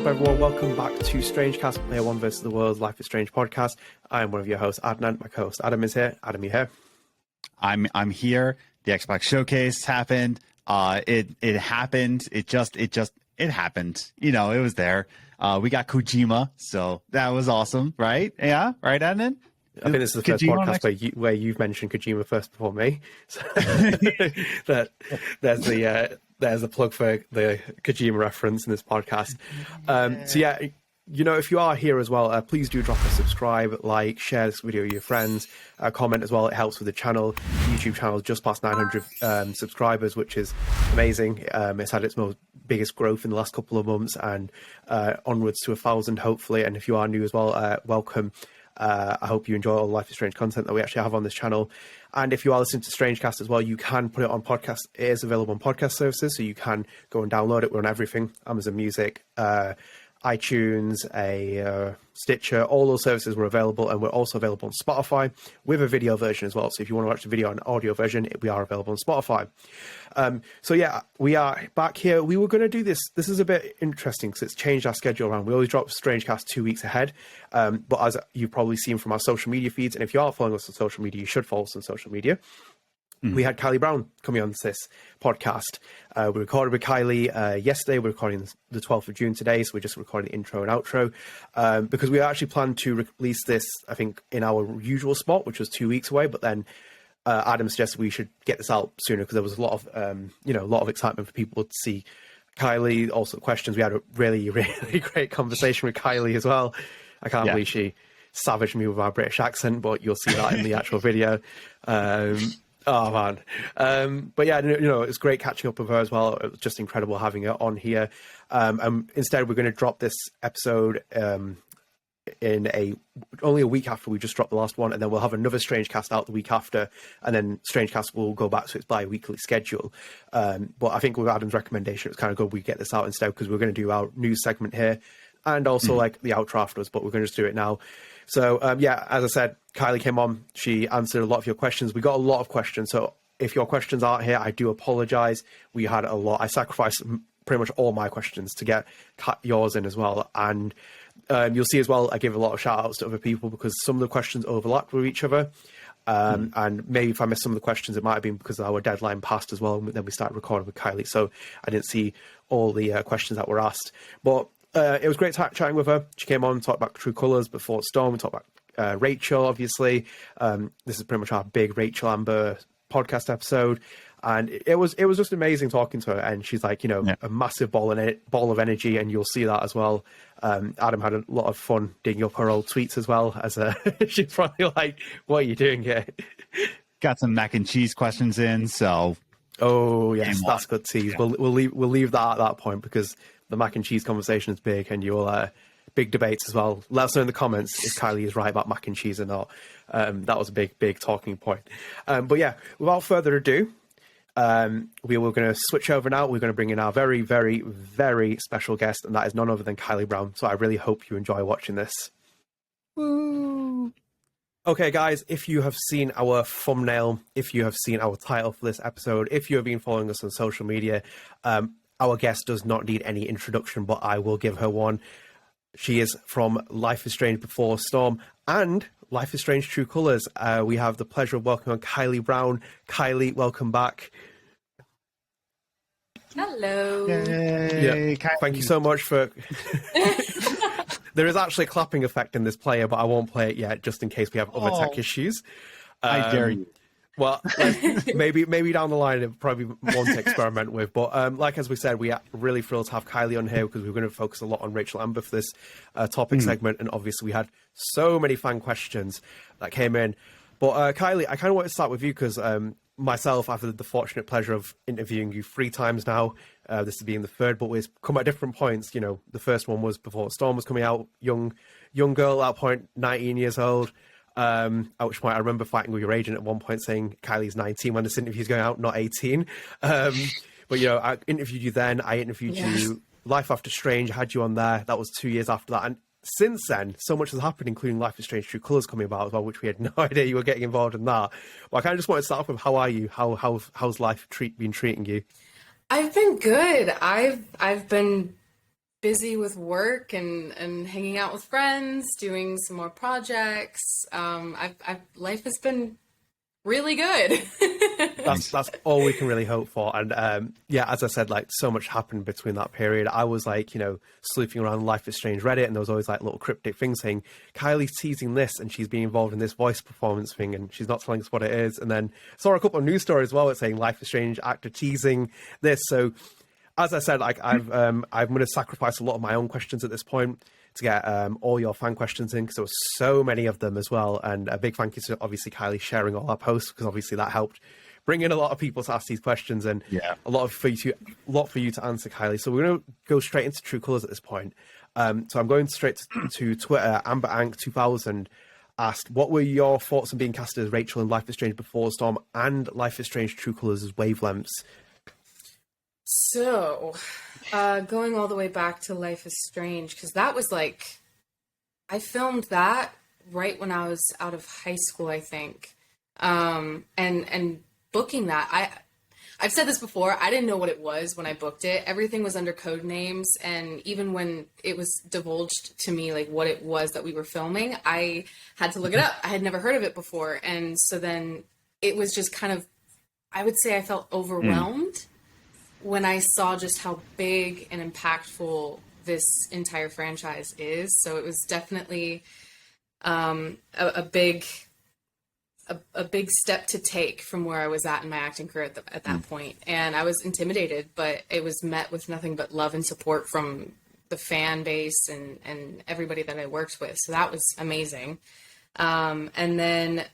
everyone? Welcome back to StrangeCast, Player One versus the World's Life is Strange podcast. I am one of your hosts, Adnan. My co-host Adam is here. Adam, you here? I'm here. The Xbox Showcase happened. It happened. It happened. You know, it was there. We got Kojima, so that was awesome, right? Yeah, right, Adnan? I think this is the first podcast where you've mentioned Kojima first before me. So there's a plug for the Kojima reference in this podcast. So yeah, you know, if you are here as well, please do drop a subscribe, like, share this video with your friends, comment as well. It helps with the channel. The YouTube channel is just past 900 subscribers, which is amazing. It's had its biggest growth in the last couple of months and onwards to 1,000 hopefully. And if you are new as well, welcome. I hope you enjoy all the Life is Strange content that we actually have on this channel. And if you are listening to StrangeCast as well, you can put it on podcast. It is available on podcast services, so you can go and download it. We're on everything: Amazon Music, iTunes, Stitcher. All those services were available, and we're also available on Spotify with a video version as well. So if you want to watch the video and audio version, we are available on Spotify. So yeah, we are back here. We were going to do this. This is a bit interesting because it's changed our schedule around. We always drop StrangeCast 2 weeks ahead. But as you've probably seen from our social media feeds, and if you are following us on social media, you should follow us on social media. We had Kylie Brown coming on this podcast. We recorded with Kylie yesterday. We're recording the 12th of June today, so we're just recording the intro and outro because we actually planned to release this, I think, in our usual spot, which was 2 weeks away. But then Adam suggested we should get this out sooner because there was a lot of, a lot of excitement for people to see Kylie. Also, questions. We had a really, really great conversation with Kylie as well. I can't believe she savaged me with our British accent, but you'll see that in the actual video. Oh man. But yeah, you know, it's great catching up with her as well. It was just incredible having her on here. And instead we're going to drop this episode only a week after we just dropped the last one, and then we'll have another StrangeCast out the week after, and then StrangeCast will go back to its bi-weekly schedule. But I think with Adam's recommendation, it's kind of good we get this out instead because we're going to do our news segment here and also like the outro afterwards, but we're going to just do it now. So, yeah, as I said, Kylie came on. She answered a lot of your questions. We got a lot of questions. So if your questions aren't here, I do apologize. We had a lot. I sacrificed pretty much all my questions to get yours in as well. And you'll see as well, I give a lot of shout outs to other people because some of the questions overlapped with each other. And maybe if I missed some of the questions, it might have been because our deadline passed as well. And then we started recording with Kylie. So I didn't see all the questions that were asked. But it was great chatting with her. She came on, talked about True Colors before Storm. We talked about Rachel, obviously. This is pretty much our big Rachel Amber podcast episode. And it was just amazing talking to her. And she's like, you know, a massive ball of energy. And you'll see that as well. Adam had a lot of fun digging up her old tweets as well. As she's probably like, what are you doing here? Got some mac and cheese questions in, so. Oh, yes, that's good tease. Yeah. We'll leave that at that point because the mac and cheese conversation is big, and you'll big debates as well. Let us know in the comments if Kylie is right about mac and cheese or not. That was a big talking point. But yeah, without further ado, we were going to switch over now. We're going to bring in our very, very, very special guest, and that is none other than Kylie Brown. So I really hope you enjoy watching this. Woo! Okay, guys, if you have seen our thumbnail, if you have seen our title for this episode, if you have been following us on social media, our guest does not need any introduction, but I will give her one. She is from Life is Strange Before Storm and Life is Strange True Colors. We have the pleasure of welcoming Kylie Brown. Kylie, welcome back. Hello. Yay, yeah. Thank you so much for... There is actually a clapping effect in this player, but I won't play it yet just in case we have other tech issues. I dare you. Well, maybe down the line, it probably one to experiment with. But as we said, we are really thrilled to have Kylie on here because we're going to focus a lot on Rachel Amber for this topic segment. And obviously, we had so many fan questions that came in. But Kylie, I kind of want to start with you because myself, I've had the fortunate pleasure of interviewing you 3 times now. This is being the third, but we've come at different points. You know, the first one was before Storm was coming out, young girl at that point, 19 years old. At which point I remember fighting with your agent at one point saying Kylie's 19 when this interview's going out, not 18. But, you know, I interviewed you then. I interviewed you Life After Strange. I had you on there. That was 2 years after that. And since then, so much has happened, including Life is Strange True Colors coming about as well, which we had no idea you were getting involved in that. But I kind of just want to start off with, how are you? How's life been treating you? I've been good. I've been busy with work and hanging out with friends, doing some more projects. Life has been really good. That's all we can really hope for. And yeah, as I said, like so much happened between that period. I was like, you know, sleuthing around Life is Strange Reddit, and there was always like little cryptic things saying Kylie's teasing this and she's being involved in this voice performance thing and she's not telling us what it is. And then saw a couple of news stories as well saying Life is Strange actor teasing this. So as I said, like I'm going to sacrifice a lot of my own questions at this point to get all your fan questions in, because there were so many of them as well. And a big thank you to obviously Kylie sharing all our posts, because obviously that helped bring in a lot of people to ask these questions, and a lot for you to answer, Kylie. So we're going to go straight into True Colors at this point. So I'm going straight to Twitter. Amber Ank 2000 asked, "What were your thoughts on being casted as Rachel in Life is Strange Before the Storm and Life is Strange True Colors as Wavelengths?" So, going all the way back to Life is Strange, because that was like, I filmed that right when I was out of high school, I think. And booking that, I've said this before, I didn't know what it was when I booked it. Everything was under code names, and even when it was divulged to me, like what it was that we were filming, I had to look it up. I had never heard of it before. And so then it was just kind of, I would say I felt overwhelmed when I saw just how big and impactful this entire franchise is. So it was definitely a big step to take from where I was at in my acting career at that point. And I was intimidated, but it was met with nothing but love and support from the fan base and everybody that I worked with. So that was amazing. And then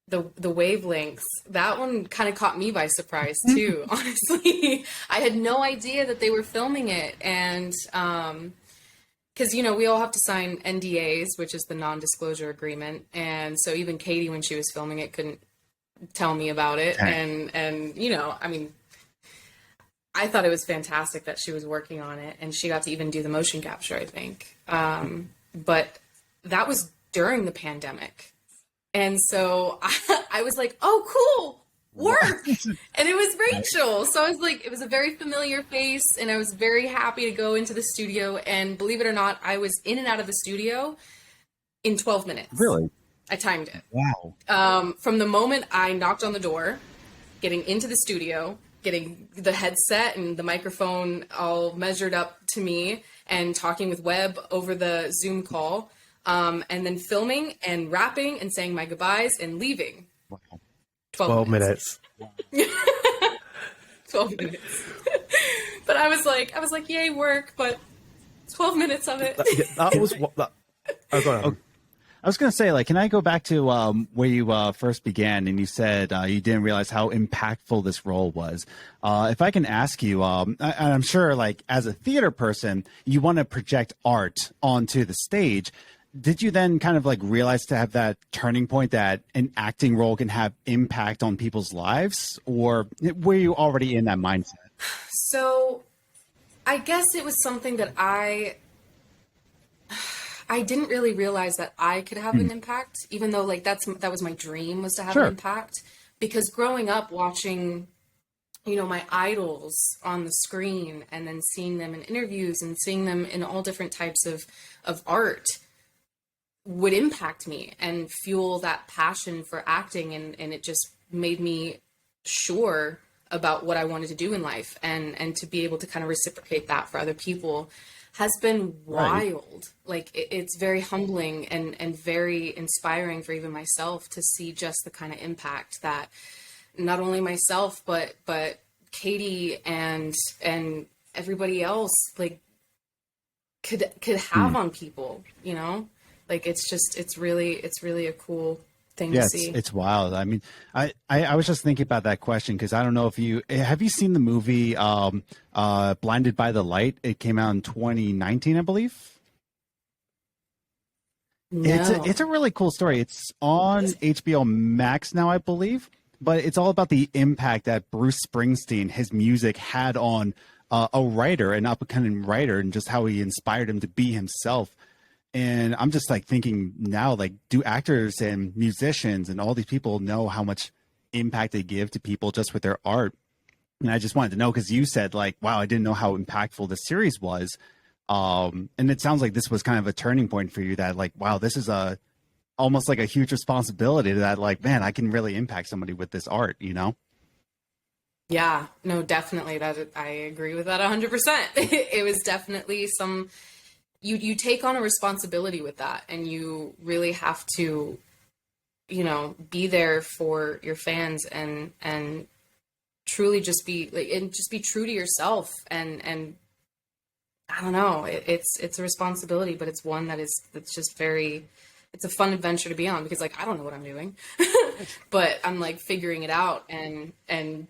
the Wavelengths, that one kind of caught me by surprise too, honestly. I had no idea that they were filming it. And because, you know, we all have to sign NDAs, which is the non-disclosure agreement. And so even Katie, when she was filming it, couldn't tell me about it. And you know, I mean, I thought it was fantastic that she was working on it, and she got to even do the motion capture, I think. But that was during the pandemic. And so I was like, oh, cool, work. And it was Rachel. So I was like, it was a very familiar face, and I was very happy to go into the studio. And believe it or not, I was in and out of the studio in 12 minutes. Really? I timed it. Wow. From the moment I knocked on the door, getting into the studio, getting the headset and the microphone all measured up to me, and talking with Webb over the Zoom call, and then filming and wrapping and saying my goodbyes and leaving. Wow. 12 minutes. 12 minutes. But I was like, yay, work, but 12 minutes of it. That was what that. Oh, go on. I was going to say, like, can I go back to where you first began, and you said you didn't realize how impactful this role was. If I can ask you, I'm sure, like, as a theater person, you want to project art onto the stage. Did you then kind of like realize to have that turning point that an acting role can have impact on people's lives, or were you already in that mindset? So I guess it was something that I didn't really realize that I could have an impact, even though like that was my dream, was to have an impact. Because growing up watching, you know, my idols on the screen, and then seeing them in interviews and seeing them in all different types of art, would impact me and fuel that passion for acting, and it just made me sure about what I wanted to do in life, and to be able to kind of reciprocate that for other people has been wild. Like it's very humbling and very inspiring for even myself to see just the kind of impact that not only myself but Katie and everybody else like could have on people, you know? Like it's really a cool thing to see. It's wild. I mean, I was just thinking about that question because I don't know if have you seen the movie Blinded by the Light? It came out in 2019, I believe. No. It's a really cool story. It's on HBO Max now, I believe, but it's all about the impact that Bruce Springsteen, his music, had on a writer, an up-and-coming writer, and just how he inspired him to be himself. And I'm just like thinking now, like, do actors and musicians and all these people know how much impact they give to people just with their art? And I just wanted to know, because you said like, wow, I didn't know how impactful the series was. And it sounds like this was kind of a turning point for you, that like, wow, this is almost like a huge responsibility, that like, man, I can really impact somebody with this art, you know? Yeah, no, definitely. That I agree with that 100%. It was definitely you take on a responsibility with that, and you really have to, be there for your fans and truly just be like, and just be true to yourself. And I don't know, it's a responsibility, but it's one that's just it's a fun adventure to be on, because like, I don't know what I'm doing, but I'm like figuring it out, and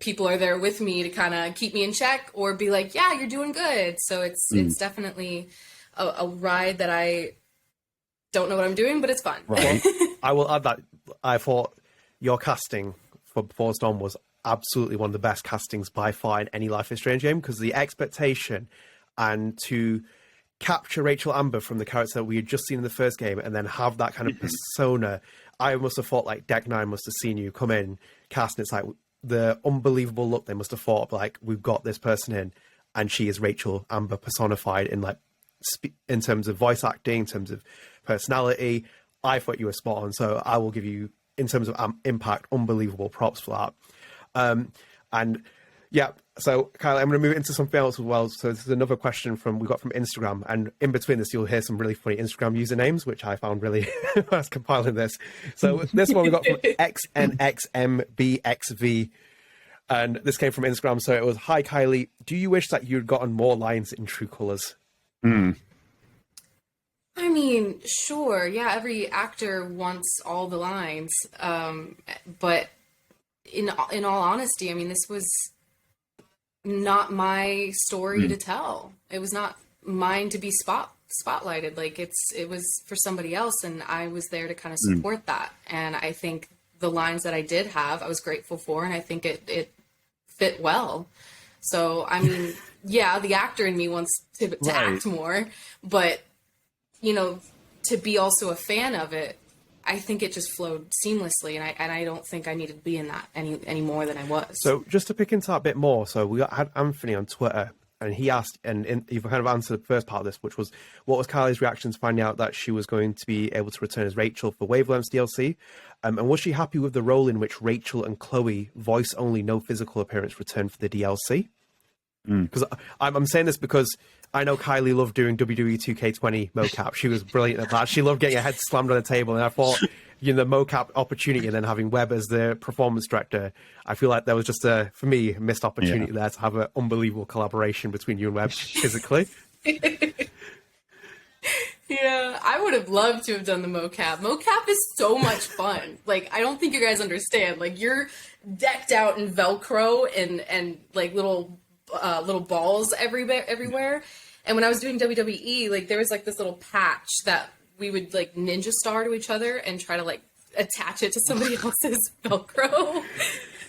people are there with me to kind of keep me in check or be like, yeah, you're doing good. So it's definitely a ride that I don't know what I'm doing, but it's fun. Right. I will add that I thought your casting for Before Storm was absolutely one of the best castings by far in any Life is Strange game, because the expectation and to capture Rachel Amber from the character that we had just seen in the first game and then have that kind of persona, I must have thought like Deck 9 must have seen you come in, cast, and it's like the unbelievable look they must have thought, like, we've got this person in and she is Rachel Amber personified in like in terms of voice acting, in terms of personality. I thought you were spot on, so I will give you, in terms of impact, unbelievable props for that. And yeah, so Kylie, I'm going to move into something else as well. So this is another question we got from Instagram, and in between this, you'll hear some really funny Instagram usernames, which I found really when I was compiling this. So this one we got from XNXMBXV, and this came from Instagram. So it was, "Hi Kylie, do you wish that you'd gotten more lines in True Colors?" I mean, sure, yeah, every actor wants all the lines, but in all honesty, I mean, this was not my story to tell. It was not mine to be spotlighted. Like it was for somebody else, and I was there to kind of support that. And I think the lines that I did have, I was grateful for, and I think it fit well. So I mean, yeah, the actor in me wants to act more, but to be also a fan of it, I think it just flowed seamlessly, and I don't think I needed to be in that any more than I was. So just to pick into that a bit more, so had Anthony on Twitter, and he asked, and you've kind of answered the first part of this, which was, what was Kylie's reaction to finding out that she was going to be able to return as Rachel for Wavelengths DLC? And was she happy with the role in which Rachel and Chloe, voice only, no physical appearance, returned for the DLC? Because I'm saying this because I know Kylie loved doing WWE 2K20 mocap. She was brilliant at that. She loved getting her head slammed on the table. And I thought, the mocap opportunity and then having Webb as the performance director, I feel like there was just for me, a missed opportunity there to have an unbelievable collaboration between you and Webb physically. Yeah, I would have loved to have done the mocap. Mocap is so much fun. Like, I don't think you guys understand. Like, you're decked out in Velcro and like little balls everywhere. And when I was doing WWE, like there was like this little patch that we would like ninja star to each other and try to like attach it to somebody else's Velcro.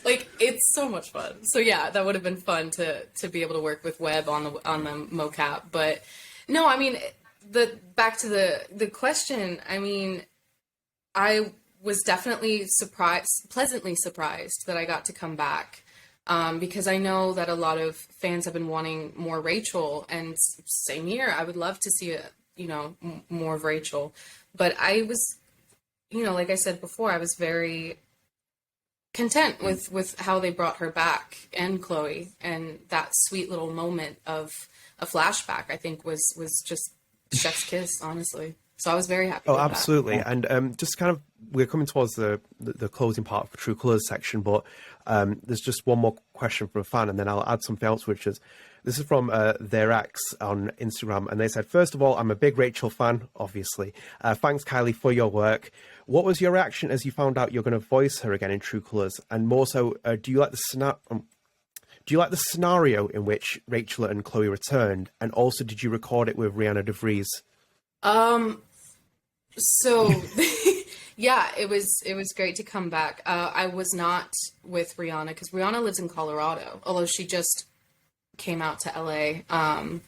Like, it's so much fun. So yeah, that would have been fun to be able to work with Webb on the mocap. But no, I mean, back to the question, I mean, I was definitely pleasantly surprised that I got to come back. Because I know that a lot of fans have been wanting more Rachel, and same here. I would love to see more of Rachel, but I was, like I said before, I was very content with how they brought her back, and Chloe, and that sweet little moment of a flashback, I think was just chef's kiss, honestly. So I was very happy. Oh, absolutely. That. And just kind of, we're coming towards the closing part of the True Colors section, but there's just one more question from a fan, and then I'll add something else, which is, this is from their ex on Instagram, and they said, "First of all, I'm a big Rachel fan, obviously. Thanks, Kylie, for your work. What was your reaction as you found out you're going to voice her again in True Colors? And more so, do you like the scenario in which Rachel and Chloe returned? And also, did you record it with Rihanna DeVries?" So yeah, it was great to come back. I was not with Rihanna because Rihanna lives in Colorado, although she just came out to LA. Well,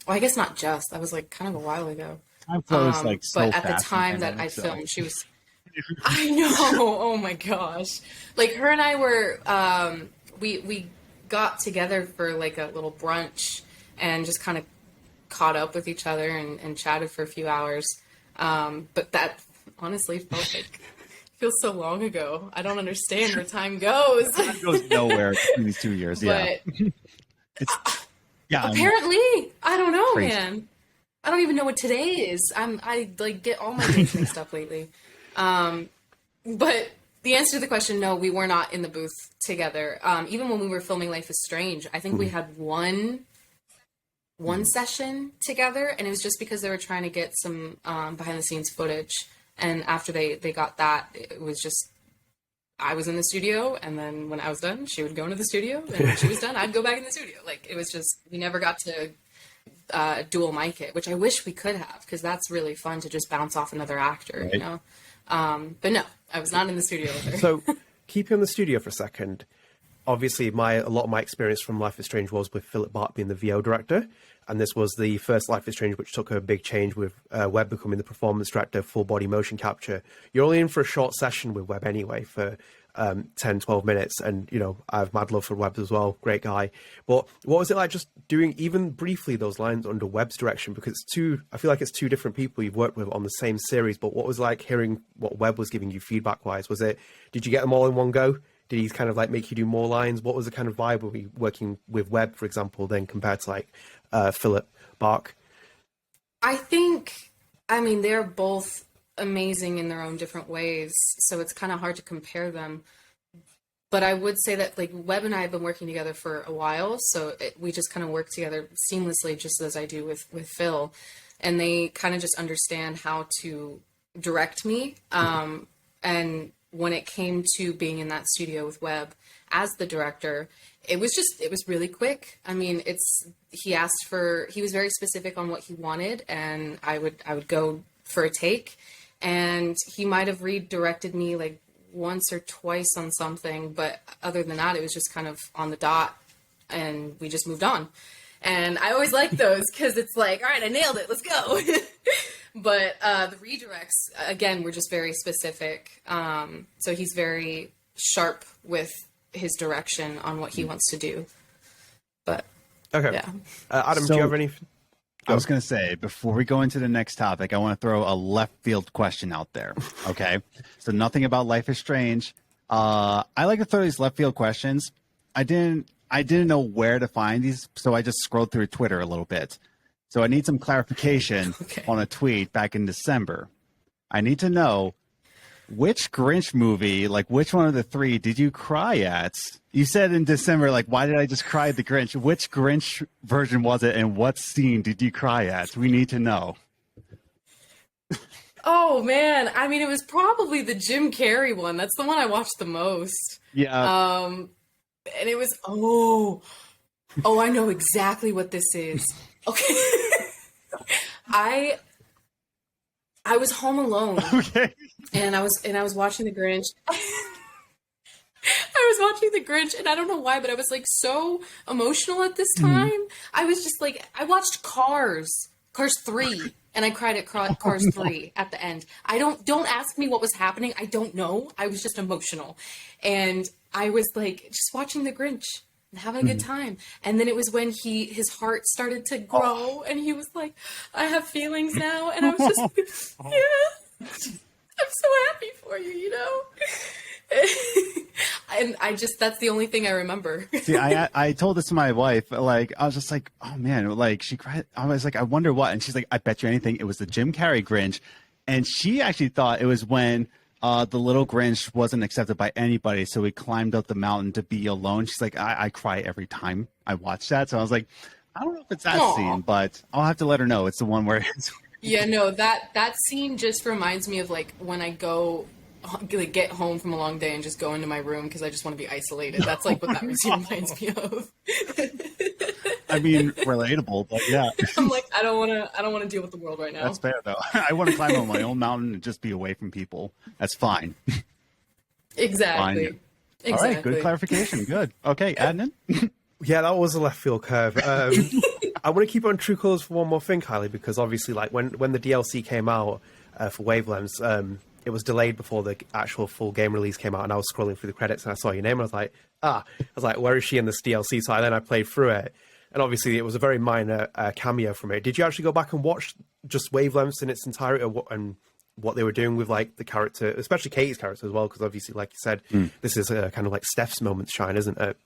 I guess not just, that was like kind of a while ago. Like so but at the time that I filmed, she was, I know, oh my gosh. Like her and I were, we got together for like a little brunch and just kind of caught up with each other and chatted for a few hours. But that honestly felt like feels so long ago. I don't understand where time goes. Time goes nowhere in these 2 years. Yeah. But It's apparently, I don't know, crazy. man. I don't even know what today is. I like get all my dates mixed up lately. But the answer to the question, no, we were not in the booth together. Even when we were filming Life is Strange, I think we had one session together, and it was just because they were trying to get some behind the scenes footage. And after they got that, it was just I was in the studio, and then when I was done, she would go into the studio, and when she was done, I'd go back in the studio. Like, it was just, we never got to dual mic it, which I wish we could have, because that's really fun to just bounce off another actor, right. you know? But no, I was not in the studio with her. So, keep you in the studio for a second. Obviously, a lot of my experience from Life is Strange was with Philip Bart being the VO director, and this was the first Life is Strange which took a big change with Webb becoming the performance director, full body motion capture. You're only in for a short session with Webb anyway for 10, 12 minutes, and you know, I have mad love for Webb as well, great guy. But what was it like just doing even briefly those lines under Webb's direction? Because I feel like it's two different people you've worked with on the same series, but what was like hearing what Webb was giving you feedback wise? Did you get them all in one go? Did he kind of like make you do more lines? What was the kind of vibe of you working with Webb, for example, then compared to like Philip Bark? I mean, they're both amazing in their own different ways, so it's kind of hard to compare them. But I would say that like Webb and I have been working together for a while, so we just kind of work together seamlessly, just as I do with Phil, and they kind of just understand how to direct me. And when it came to being in that studio with Webb as the director, it was really quick. I mean, he was very specific on what he wanted, and I would go for a take, and he might have redirected me like once or twice on something, but other than that, it was just kind of on the dot, and we just moved on. And I always like those because it's like, all right, I nailed it, let's go. But the redirects, again, were just very specific. So he's very sharp with his direction on what he wants to do. But okay, yeah. Adam, do you have any? I was going to say, before we go into the next topic, I want to throw a left field question out there. Okay. So nothing about Life is Strange. I like to throw these left field questions. I didn't know where to find these, so I just scrolled through Twitter a little bit. So I need some clarification on a tweet back in December. I need to know, which Grinch movie, like which one of the three did you cry at? You said in December, like, why did I just cry at the Grinch? Which Grinch version was it, and what scene did you cry at? We need to know. Oh, man. I mean, it was probably the Jim Carrey one. That's the one I watched the most. Yeah. And it was, I know exactly what this is. Okay. I was home alone. Okay. And I was watching the Grinch. I was watching the Grinch, and I don't know why, but I was like so emotional at this time. I was just like, I watched Cars 3, and I cried at Cars 3 at the end. Don't ask me what was happening. I don't know. I was just emotional. And I was like just watching the Grinch and having a good time. And then it was when his heart started to grow, and he was like, I have feelings now. And I was just like, yeah, I'm so happy for you, you know? And that's the only thing I remember. See, I told this to my wife, like, I was just like, oh man, like she cried. I was like, I wonder what. And she's like, I bet you anything it was the Jim Carrey Grinch. And she actually thought it was when the little Grinch wasn't accepted by anybody, so he climbed up the mountain to be alone. She's like, I cry every time I watch that. So I was like, I don't know if it's that scene, but I'll have to let her know it's the one where it's. Yeah, no, that scene just reminds me of like when I go like get home from a long day and just go into my room because I just want to be isolated. That's like what that scene reminds me of. I mean, relatable, but yeah. I'm like, I don't want to deal with the world right now. That's fair though. I want to climb on my own mountain and just be away from people. That's fine. Exactly. Fine. All right, good clarification. Good. Okay, Adnan. Yeah, that was a left field curve. I want to keep on True Colors for one more thing, Kylie, because obviously, like when the DLC came out for Wavelengths, it was delayed before the actual full game release came out, and I was scrolling through the credits and I saw your name and I was like, where is she in this DLC? So then I played through it. And obviously, it was a very minor cameo from it. Did you actually go back and watch just Wavelengths in its entirety, and what they were doing with like the character, especially Katie's character as well? Because obviously, like you said, this is kind of like Steph's moment to shine, isn't it?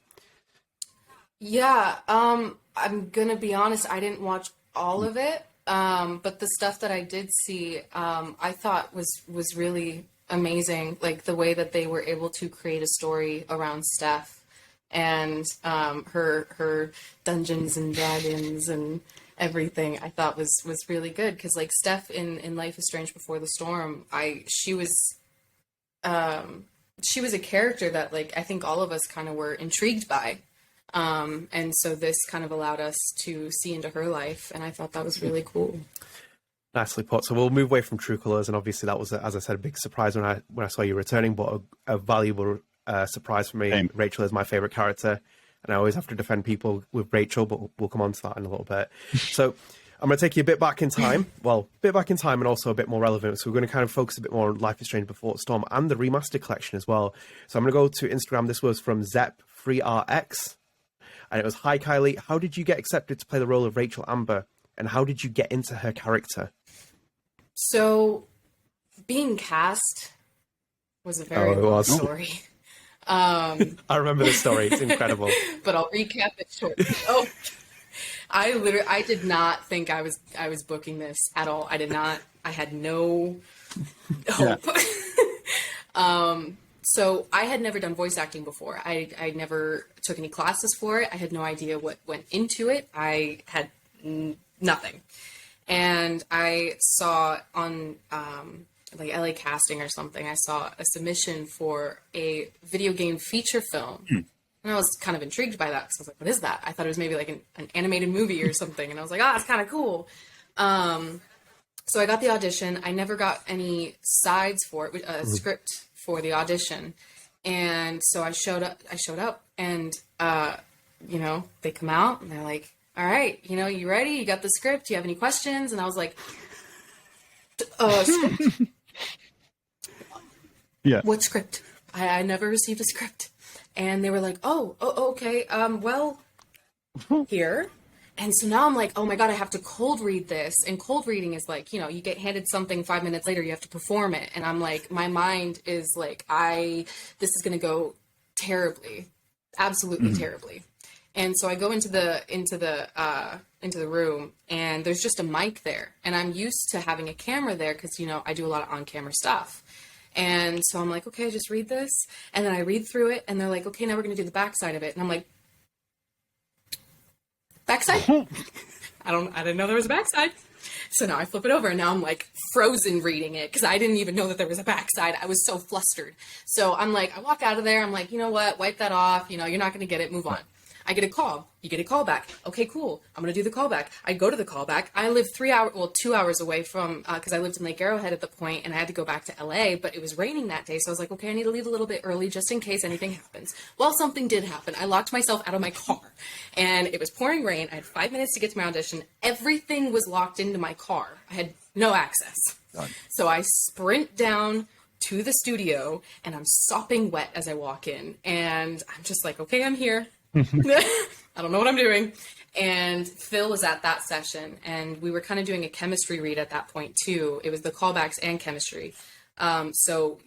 Yeah, I'm gonna be honest, I didn't watch all of it, but the stuff that I did see, I thought was really amazing. Like the way that they were able to create a story around Steph and her Dungeons and Dragons and everything. I thought was really good because like Steph in Life is Strange Before the Storm, she was a character that like I think all of us kind of were intrigued by. And so this kind of allowed us to see into her life, and I thought that was really cool. Nicely put. So we'll move away from True Colors, and obviously that was, as I said, a big surprise when I saw you returning, but a valuable surprise for me. Same. Rachel is my favorite character, and I always have to defend people with Rachel, but we'll come on to that in a little bit. So I'm going to take you a bit back in time. Well, a bit back in time and also a bit more relevant. So we're going to kind of focus a bit more on Life is Strange Before the Storm and the Remastered collection as well. So I'm going to go to Instagram. This was from Zep3RX. And it was, "Hi Kylie, how did you get accepted to play the role of Rachel Amber? And how did you get into her character?" So being cast was a very long story. I remember this story. It's incredible. But I'll recap it shortly. Oh, I did not think I was booking this at all. I did not. I had no hope. So I had never done voice acting before. I never took any classes for it. I had no idea what went into it. I had nothing. And I saw on like LA Casting or something, I saw a submission for a video game feature film. And I was kind of intrigued by that because I was like, what is that? I thought it was maybe like an animated movie or something. And I was like, it's kind of cool. So I got the audition. I never got any sides for it, a script for the audition. And so I showed up and, they come out and they're like, "All right, you ready? You got the script? Do you have any questions?" And I was like, script? Yeah. What script? I never received a script. And they were like, oh, okay. Well, here. And so now I'm like, oh my God, I have to cold read this. And cold reading is like, you get handed something 5 minutes later, you have to perform it. And I'm like, my mind is like, this is going to go terribly, absolutely terribly. And so I go into the room and there's just a mic there. And I'm used to having a camera there because, I do a lot of on-camera stuff. And so I'm like, okay, just read this. And then I read through it and they're like, okay, now we're going to do the backside of it. And I'm like, backside? I didn't know there was a backside. So now I flip it over and now I'm like frozen reading it because I didn't even know that there was a backside. I was so flustered. So I'm like, I walk out of there. I'm like, you know what? Wipe that off. You're not going to get it. Move on. I get a call. You get a call back. Okay, cool. I'm going to do the call back. I go to the call back. I live 2 hours away from, because I lived in Lake Arrowhead at the point and I had to go back to LA, but it was raining that day. So I was like, okay, I need to leave a little bit early just in case anything happens. Well, something did happen. I locked myself out of my car and it was pouring rain. I had 5 minutes to get to my audition. Everything was locked into my car. I had no access. Done. So I sprint down to the studio and I'm sopping wet as I walk in. And I'm just like, okay, I'm here. I don't know what I'm doing. And Phil was at that session and we were kind of doing a chemistry read at that point too. It was the callbacks and chemistry. So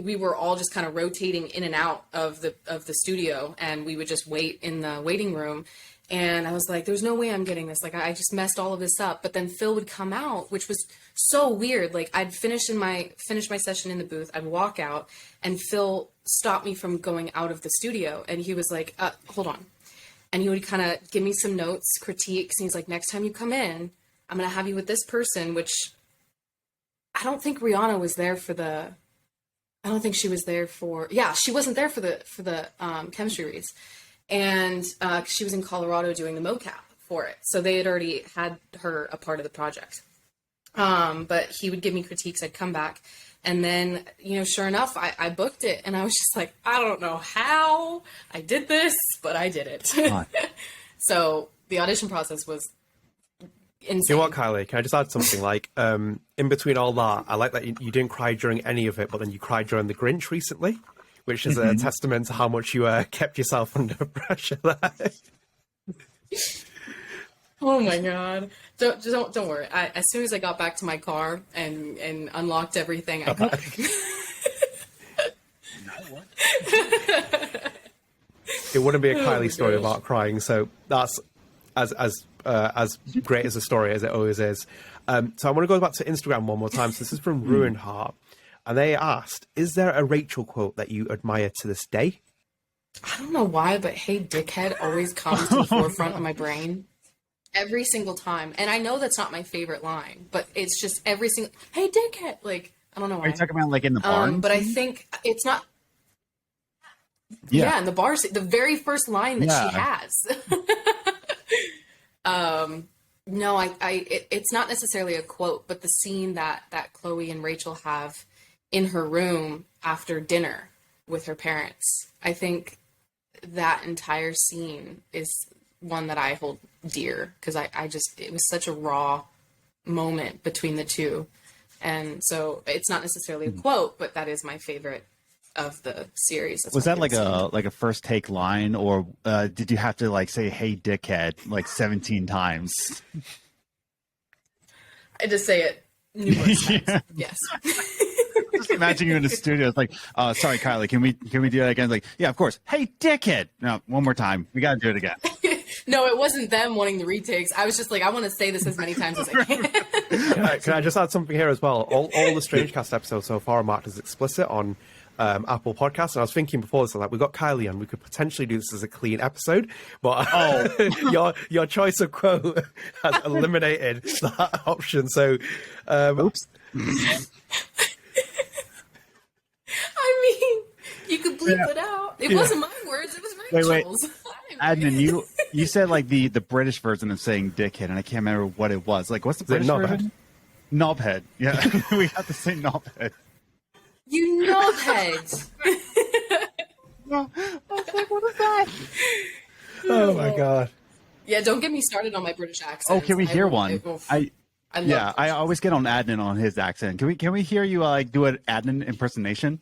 we were all just kind of rotating in and out of the studio and we would just wait in the waiting room. And I was like, there's no way I'm getting this. Like, I just messed all of this up. But then Phil would come out, which was so weird. Like, I'd finish my session in the booth. I'd walk out, and Phil stopped me from going out of the studio. And he was like, hold on. And he would kind of give me some notes, critiques. And he's like, next time you come in, I'm going to have you with this person, which I don't think Rihanna was there for the... I don't think she was there for... Yeah, she wasn't there for the chemistry reads. And she was in Colorado doing the mocap for it. So they had already had her a part of the project. But he would give me critiques. I'd come back. And then, sure enough, I booked it. And I was just like, I don't know how I did this, but I did it. So the audition process was insane. You know what, Kylie? Can I just add something? Like, in between all that, I like that you didn't cry during any of it, but then you cried during The Grinch recently, which is a testament to how much you kept yourself under pressure there. Oh my god! Don't worry. As soon as I got back to my car and unlocked everything, I got. It wouldn't be a Kylie story about crying, so that's as great as a story as it always is. So I want to go back to Instagram one more time. So this is from Ruined Heart, and they asked, "Is there a Rachel quote that you admire to this day?" I don't know why, but "Hey, dickhead" always comes to the forefront of my brain every single time, and I know that's not my favorite line, but it's just every single "Hey, dickhead." Like, I don't know why. Are you talking about like in the barn? But I think it's not. Yeah, in the bar scene, the very first line that she has. No, it's not necessarily a quote, but the scene that Chloe and Rachel have in her room after dinner with her parents. I think that entire scene is one that I hold dear because it was such a raw moment between the two. And so it's not necessarily a quote, but that is my favorite of the series. Was that like a first take line, or did you have to like say "Hey, dickhead" like 17 times? I just say it numerous times. Yes. Just imagine you in the studio. It's like, sorry, Kylie, can we do that again? Like, yeah, of course. Hey, dickhead. No, one more time. We got to do it again. No, it wasn't them wanting the retakes. I was just like, I want to say this as many times as I can. Can I just add something here as well? All the StrangeCast episodes so far are marked as explicit on Apple Podcasts, and I was thinking before this, like, we got Kylie on, we could potentially do this as a clean episode, but your choice of quote has eliminated that option. So, oops. I mean, you could bleep it out. It wasn't my words; it was Rachel's. Wait. Adnan, you said like the British version of saying "dickhead," and I can't remember what it was. Like, what's the British version? Knobhead. Yeah, we have to say knobhead. You knobhead. I was like, what is that? Oh my god. Yeah, don't get me started on my British accent. Oh, can we hear one? I always get on Adnan on his accent. Can we hear you like do an Adnan impersonation?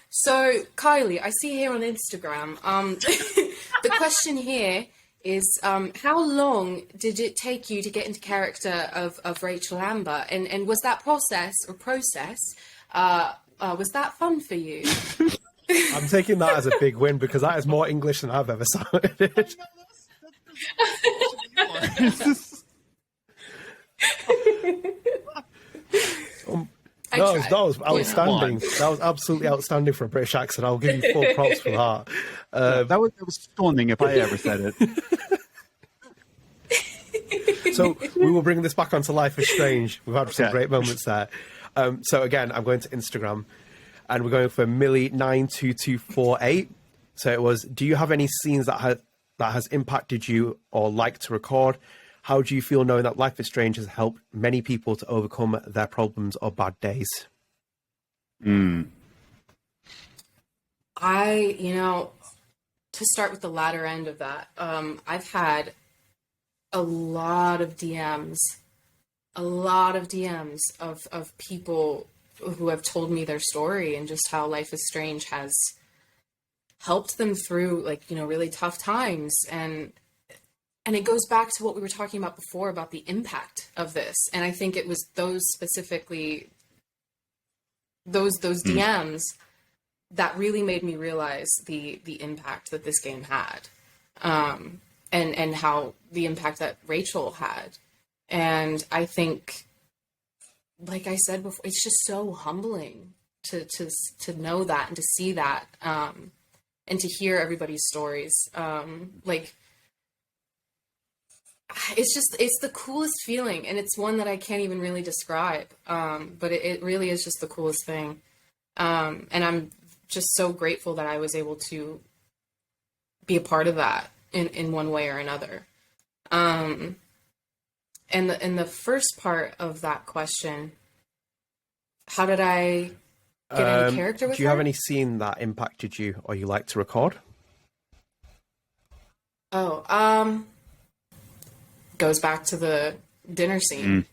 So, Kylie, I see here on Instagram. The question here is, how long did it take you to get into character of Rachel Amber, and was that process was that fun for you? I'm taking that as a big win because that is more English than I've ever sounded. That was outstanding. Yeah. That was absolutely outstanding for a British accent. I'll give you full props for that. That was stunning if I ever said it. So we will bring this back onto Life is Strange. We've had some great moments there. So again, I'm going to Instagram, and we're going for Millie92248. So it was, do you have any scenes that has impacted you or like to record? How do you feel knowing that Life is Strange has helped many people to overcome their problems or bad days? To start with the latter end of that, I've had a lot of DMs of people who have told me their story and just how Life is Strange has helped them through, really tough times. And it goes back to what we were talking about before about the impact of this. And I think it was those DMs that really made me realize the impact that this game had. And how the impact that Rachel had. And I think, like I said before, it's just so humbling to know that and to see that, and to hear everybody's stories. It's the coolest feeling, and it's one that I can't even really describe. But it really is just the coolest thing. And I'm just so grateful that I was able to be a part of that in one way or another. And the first part of that question, how did I get into character with her? Do you have any scene that impacted you or you like to record? Goes back to the dinner scene.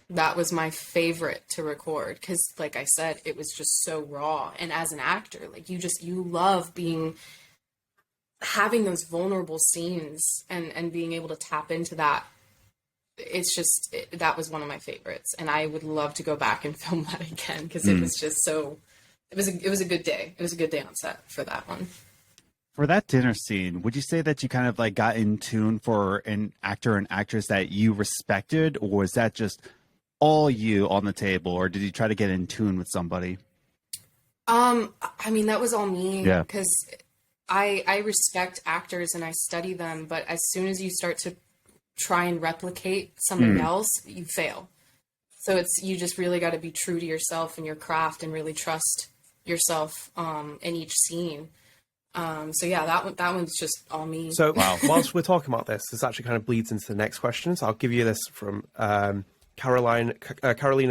That was my favorite to record because, like I said, it was just so raw. And as an actor, you love being having those vulnerable scenes and being able to tap into that, it's just, that was one of my favorites. And I would love to go back and film that again, because it was just so, it was a good day. It was a good day on set for that one. For that dinner scene, would you say that you kind of like got in tune for an actor and actress that you respected, or was that just all you on the table, or did you try to get in tune with somebody? I mean, that was all me. Yeah. Because I respect actors and I study them, but as soon as you start to try and replicate somebody else, you fail. So you just really got to be true to yourself and your craft and really trust yourself in each scene. So yeah, that one's just all me. So whilst we're talking about this actually kind of bleeds into the next question. So I'll give you this from Carolina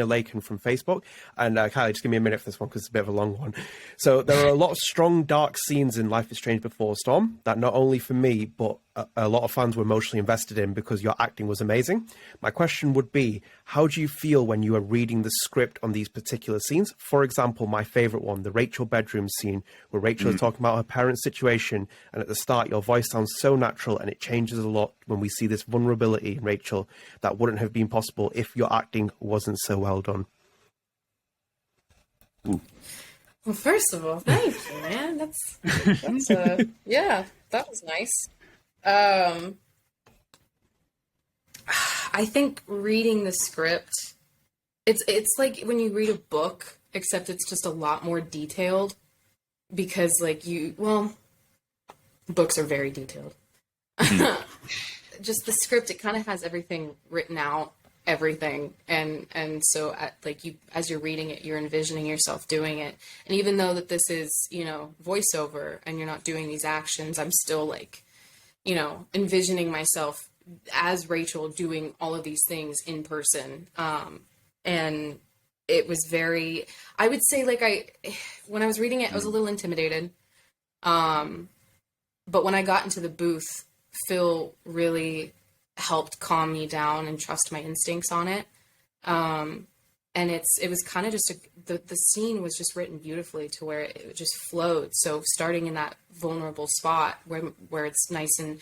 Lakin from Facebook. And Kylie, just give me a minute for this one because it's a bit of a long one. So there are a lot of strong, dark scenes in Life is Strange Before Storm that not only for me, but a lot of fans were emotionally invested in because your acting was amazing. My question would be, how do you feel when you are reading the script on these particular scenes? For example, my favorite one, the Rachel bedroom scene, where Rachel is talking about her parents' situation. And at the start, your voice sounds so natural and it changes a lot when we see this vulnerability in Rachel that wouldn't have been possible if your acting wasn't so well done. Ooh. Well, first of all, thank you, man. That's yeah, that was nice. I think reading the script, it's like when you read a book, except it's just a lot more detailed because books are very detailed. Just the script, it kind of has everything written out, everything. And so as you're reading it, you're envisioning yourself doing it. And even though that this is, voiceover and you're not doing these actions, I'm still envisioning myself as Rachel doing all of these things in person. And it was I would say when I was reading it, I was a little intimidated. But when I got into the booth, Phil really helped calm me down and trust my instincts on it. And it was kind of just the scene was just written beautifully to where it just flowed. So starting in that vulnerable spot where it's nice and,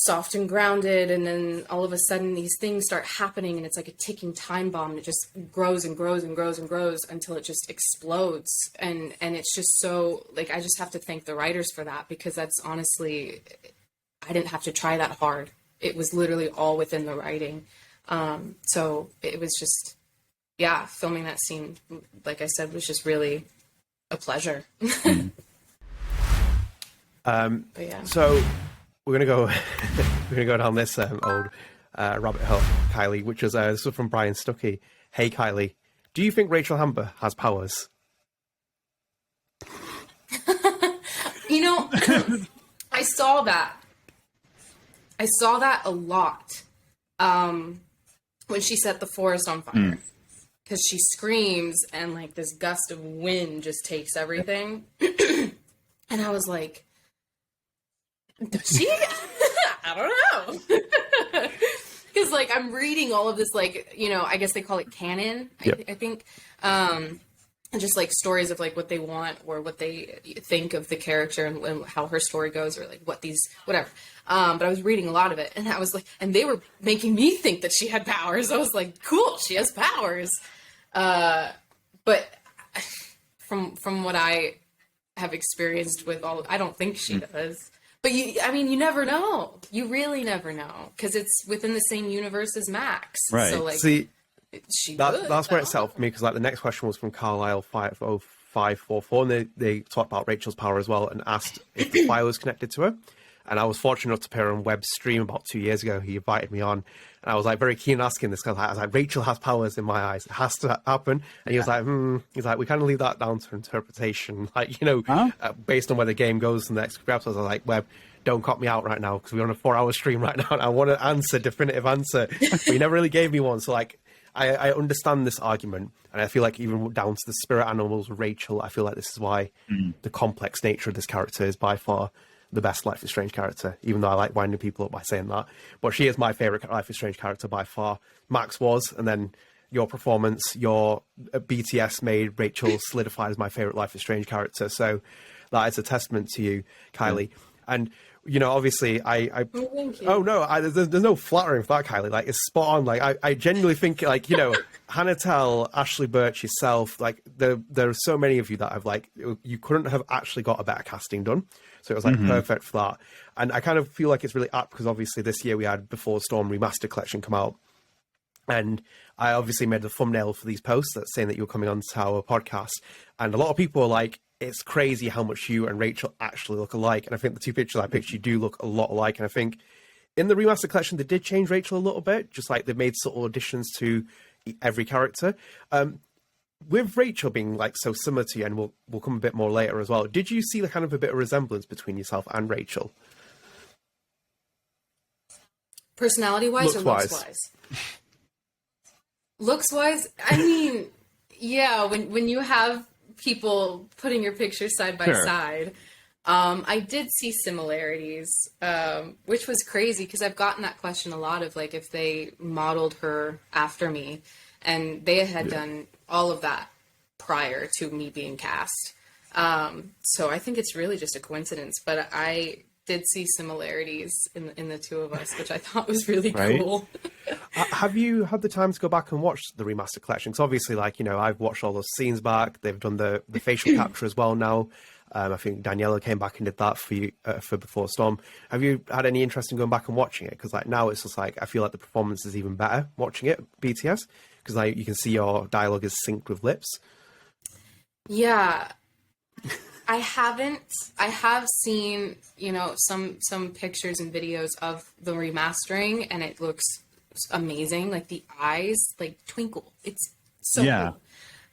soft and grounded. And then all of a sudden these things start happening and it's like a ticking time bomb. And it just grows and grows and grows and grows until it just explodes. And it's just so I just have to thank the writers for that, because that's honestly, I didn't have to try that hard. It was literally all within the writing. So it was just, filming that scene, like I said, was just really a pleasure. But yeah. So we're gonna go down this old rabbit hole, Kylie, which is this was from Brian Stuckey. Hey Kylie, do you think Rachel Hamber has powers? I saw that a lot when she set the forest on fire, because she screams and this gust of wind just takes everything. And I was like, does she? I don't know. Because I'm reading all of this, I guess they call it canon, yep. I think. And just stories of what they want or what they think of the character and how her story goes, or whatever. But I was reading a lot of it, and I was and they were making me think that she had powers. I was like, cool, she has powers. But from what I have experienced with I don't think she does. But you never know. You really never know, because it's within the same universe as Max. Right. So See, that's where it's helped for me, because the next question was from Carlisle 50544, and they talked about Rachel's power as well and asked if the fire was connected to her. And I was fortunate enough to appear on Webb's stream about 2 years ago. He invited me on, and I was very keen asking this, because I was like, Rachel has powers in my eyes. It has to happen. And he was he's like, we kind of leave that down to interpretation. Based on where the game goes in the next few episodes. I was like, Webb, don't cut me out right now, because we're on a 4-hour stream right now, and I want an definitive answer. But he never really gave me one. So I understand this argument, and I feel even down to the spirit animals with Rachel, I feel this is why the complex nature of this character is by far the best Life is Strange character, even though I like winding people up by saying that. But she is my favourite Life is Strange character by far. Max was, and then your performance, your BTS made Rachel solidified as my favourite Life is Strange character. So that is a testament to you, Kylie. And you know, obviously, Oh, thank you. oh no, there's no flattering for that, Kylie. Like, it's spot on. Like, I genuinely think, like, you know, Hannah Tell, Ashley Birch, yourself, like, there are so many of you that have, like, you couldn't have actually got a better casting done. So it was like perfect for that. And I kind of feel like it's really apt because obviously this year we had Before Storm Remastered collection come out. And I obviously made the thumbnail for these posts that's saying that you're coming on to our podcast. And a lot of people are like, it's crazy how much you and Rachel actually look alike. And I think the two pictures I picked, you do look a lot alike. And I think in the remastered collection, they did change Rachel a little bit, just like they've made subtle additions to every character. With Rachel being like so similar to you, and we'll come a bit more later as well, did you see the kind of a bit of resemblance between yourself and Rachel? Personality-wise or looks-wise? Looks-wise, I mean, yeah, when you have people putting your pictures side by side, I did see similarities, which was crazy because I've gotten that question a lot of like if they modeled her after me, and they had done all of that prior to me being cast. So I think it's really just a coincidence, but I did see similarities in the two of us, which I thought was really cool. Have you had the time to go back and watch the remastered collection? Because obviously, like, you know, I've watched all those scenes back. They've done the facial capture as well now. I think Daniela came back and did that for you for Before Storm. Have you had any interest in going back and watching it? Because like now it's just like I feel like the performance is even better watching it BTS because like you can see your dialogue is synced with lips. Yeah. I haven't. I have seen, you know, some pictures and videos of the remastering, and it looks amazing. Like the eyes, like twinkle. It's so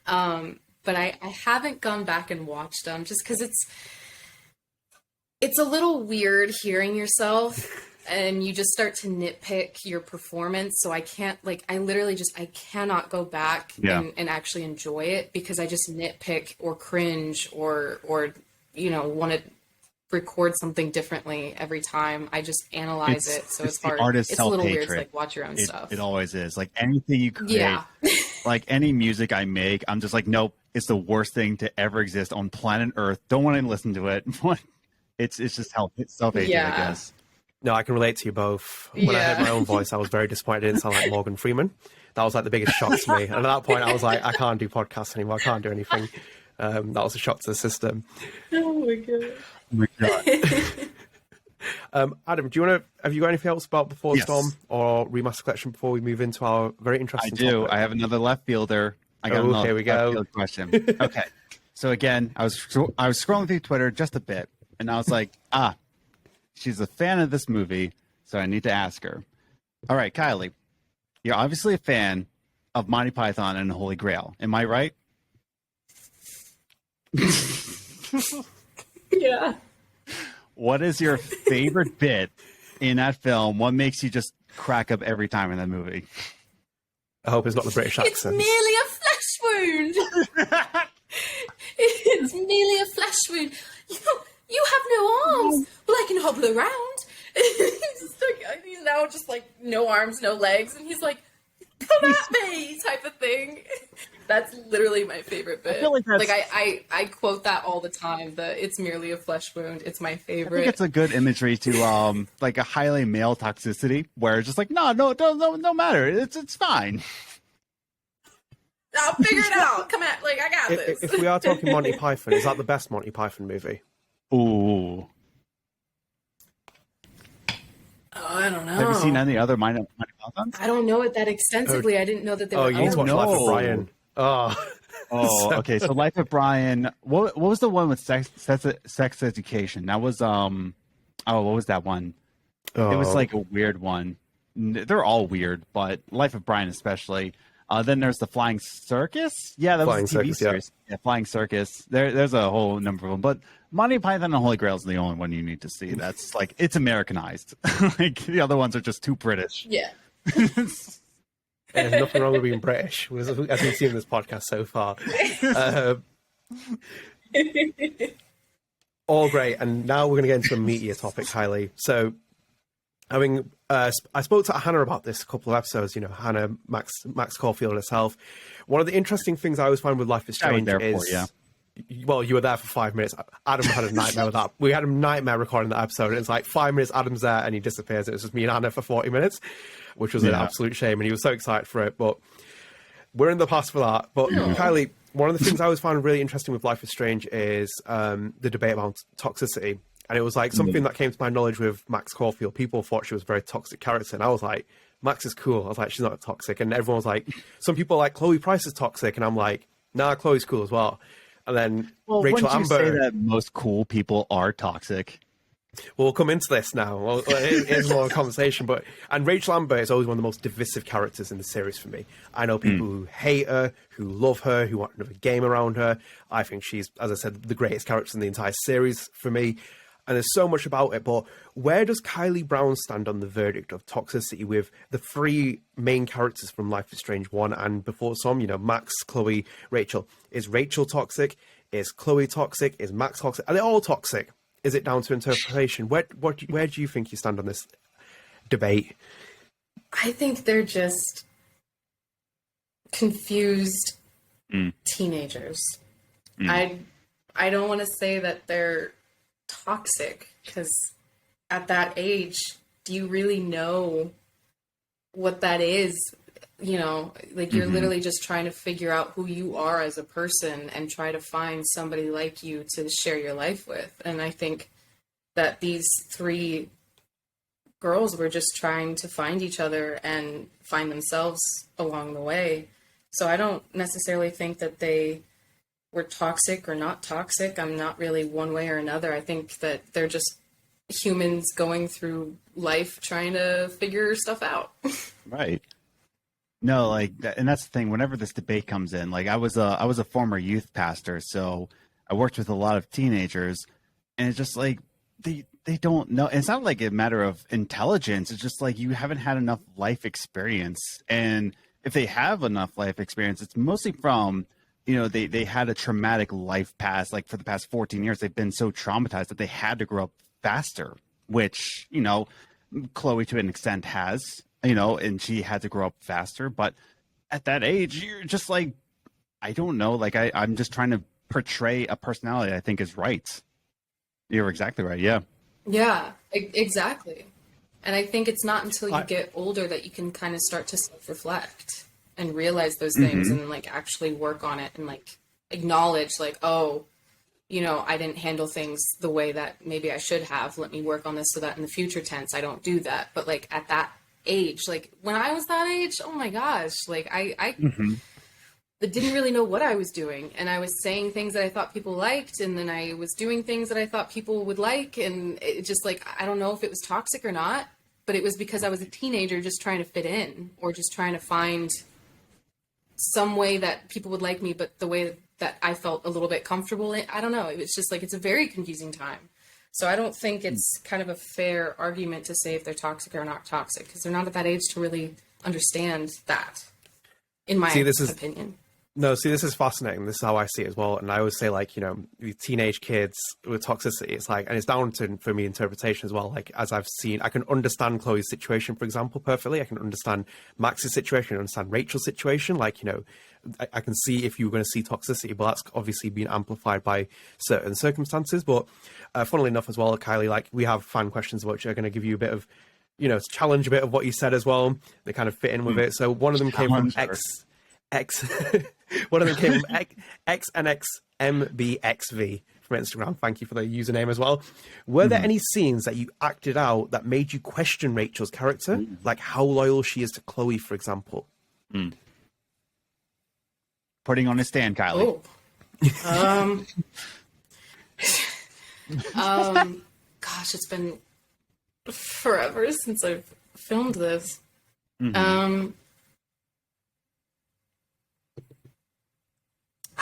cool. But I haven't gone back and watched them just because it's a little weird hearing yourself, and you just start to nitpick your performance. So I can't, like, I literally just, I cannot go back and actually enjoy it because I just nitpick or cringe or, you know, want to record something differently every time. I just analyze it. So it's hard. It's a little weird to like watch your own stuff. It always is. Like anything you create, like any music I make, I'm just like, nope, it's the worst thing to ever exist on planet Earth. Don't want to listen to it. It's just self-hatred, I guess. No, I can relate to you both. When I heard my own voice, I was very disappointed it didn't sound like Morgan Freeman. That was like the biggest shock to me. And at that point, I was like, I can't do podcasts anymore. I can't do anything. That was a shock to the system. Oh my god. Oh my god. Adam, have you got anything else about Before Storm or Remaster Collection before we move into our very interesting topic? I have another left fielder. I got another here we go. left field question. Okay. So again, I was scrolling through Twitter just a bit, and I was like, she's a fan of this movie, so I need to ask her. All right, Kylie, you're obviously a fan of Monty Python and the Holy Grail. Am I right? Yeah. What is your favorite bit in that film? What makes you just crack up every time in that movie? I hope it's not the British accent. It's merely a flesh wound. It's merely a flesh wound. You have no arms. Well, I can hobble around. He's now just like no arms, no legs, and he's like, "Come at me," type of thing. That's literally my favorite bit. I feel like I quote that all the time. It's merely a flesh wound. It's my favorite. I think it's a good imagery to like a highly male toxicity, where it's just like, no matter. It's fine. I'll figure it out. Come at, like, I got this. If we are talking Monty Python, is that the best Monty Python movie? Ooh. Oh, I don't know. Have you seen any other Monty Pythons? I don't know it that extensively. I didn't know that they were. You need to watch Life of Brian. Okay. So Life of Brian. What was the one with sex education? That was what was that one? It was like a weird one. They're all weird, but Life of Brian especially. Then there's the Flying Circus. Yeah, that was a TV series. Yeah, Flying Circus. There's a whole number of them, but Monty Python and the Holy Grail is the only one you need to see. That's like, it's Americanized. Like the other ones are just too British. Yeah. There's nothing wrong with being British, as we've seen in this podcast so far. All great, and now we're going to get into a meatier topic, Kylie. So, I mean, I spoke to Hannah about this a couple of episodes. You know, Hannah, Max Caulfield herself. One of the interesting things I always find with Life is Strange well, you were there for 5 minutes. Adam had a nightmare with that. We had a nightmare recording that episode. It's like 5 minutes, Adam's there, and he disappears. It was just me and Anna for 40 minutes, which was an absolute shame. And he was so excited for it. But we're in the past for that. But Kylie, one of the things I always found really interesting with Life is Strange is the debate about toxicity. And it was like something that came to my knowledge with Max Caulfield. People thought she was a very toxic character. And I was like, Max is cool. I was like, she's not toxic. And everyone was like, some people are like, Chloe Price is toxic. And I'm like, nah, Chloe's cool as well. And then Rachel Amber. You say that most cool people are toxic? We'll come into this now. Well, it is more of a conversation. And Rachel Amber is always one of the most divisive characters in the series for me. I know people who hate her, who love her, who want another game around her. I think she's, as I said, the greatest character in the entire series for me. And there's so much about it. But where does Kylie Brown stand on the verdict of toxicity with the three main characters from Life is Strange 1 and before some, you know, Max, Chloe, Rachel? Is Rachel toxic? Is Chloe toxic? Is Max toxic? Are they all toxic? Is it down to interpretation? Where do you think you stand on this debate? I think they're just confused teenagers. I don't want to say that they're toxic, because at that age, do you really know what that is? You know, like you're literally just trying to figure out who you are as a person and try to find somebody like you to share your life with. And I think that these three girls were just trying to find each other and find themselves along the way. So I don't necessarily think that they were toxic or not toxic. I'm not really one way or another. I think that they're just humans going through life trying to figure stuff out. Right. No, like that, and that's the thing. Whenever this debate comes in, like I was a former youth pastor, so I worked with a lot of teenagers, and it's just like they don't know. It's not like a matter of intelligence. It's just like you haven't had enough life experience, and if they have enough life experience, it's mostly from, you know, they had a traumatic life past. Like for the past 14 years, they've been so traumatized that they had to grow up faster, which, you know, Chloe to an extent has, you know, and she had to grow up faster. But at that age, you're just like, I don't know. Like I'm just trying to portray a personality I think is right. You're exactly right. Yeah. Yeah, exactly. And I think it's not until you get older that you can kind of start to self-reflect and realize those things and then like actually work on it and like acknowledge like, oh, you know, I didn't handle things the way that maybe I should have. Let me work on this so that in the future tense, I don't do that. But like at that age, like when I was that age, oh my gosh, like I didn't really know what I was doing. And I was saying things that I thought people liked. And then I was doing things that I thought people would like. And it just like, I don't know if it was toxic or not, but it was because I was a teenager just trying to fit in or just trying to find some way that people would like me, but the way that I felt a little bit comfortable in. I don't know. It was just like, it's a very confusing time. So I don't think it's kind of a fair argument to say if they're toxic or not toxic, because they're not at that age to really understand that, in my opinion. No, see, this is fascinating. This is how I see it as well. And I always say, like, you know, with teenage kids with toxicity, it's like, and it's down to, for me, interpretation as well. Like, as I've seen, I can understand Chloe's situation, for example, perfectly. I can understand Max's situation, understand Rachel's situation. Like, you know, I can see if you were going to see toxicity, but that's obviously been amplified by certain circumstances. But funnily enough as well, Kylie, like, we have fan questions which are going to give you a bit of, you know, challenge a bit of what you said as well. They kind of fit in with it. So one of them came from one of them came from XNXMBXV from Instagram. Thank you for the username as well. Were there any scenes that you acted out that made you question Rachel's character? Like how loyal she is to Chloe, for example? Putting on a stand, Kylie. Gosh, it's been forever since I've filmed this.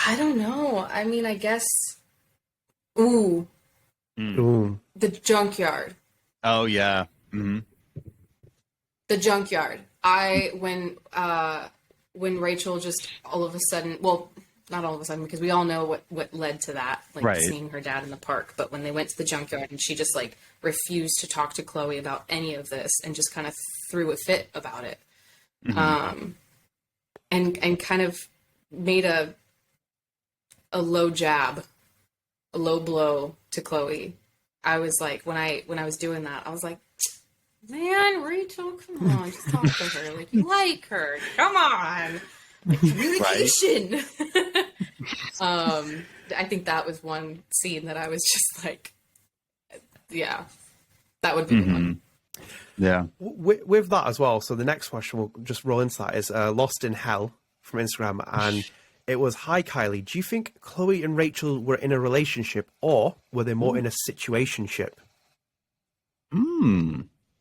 I don't know. I mean, I guess. The junkyard. Oh yeah. The junkyard. When Rachel just all of a sudden, well, not all of a sudden, because we all know what led to that, like seeing her dad in the park. But when they went to the junkyard and she just like refused to talk to Chloe about any of this and just kind of threw a fit about it, and kind of made a a low jab, a low blow to Chloe. I was like, when I was doing that, I was like, man, Rachel, come on, just talk to her. Like, you like her. Come on. Like, communication. Right. I think that was one scene that I was just like, yeah, that would be the one. Yeah. With that as well, so the next question we'll just roll into that is Lost in Hell from Instagram, and it was, hi Kylie, do you think Chloe and Rachel were in a relationship, or were they more in a situationship?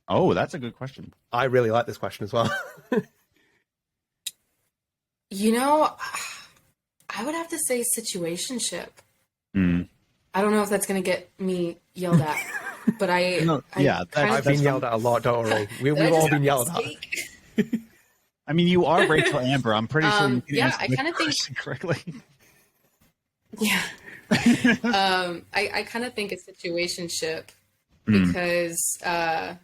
Oh, that's a good question. I really like this question as well. You know, I would have to say situationship. I don't know if that's going to get me yelled at, but I've been yelled at a lot, don't worry. We've all been yelled at. I mean, you are Rachel Amber. I'm pretty sure you can answer I kind of think correctly. Yeah. I kind of think a situationship because, I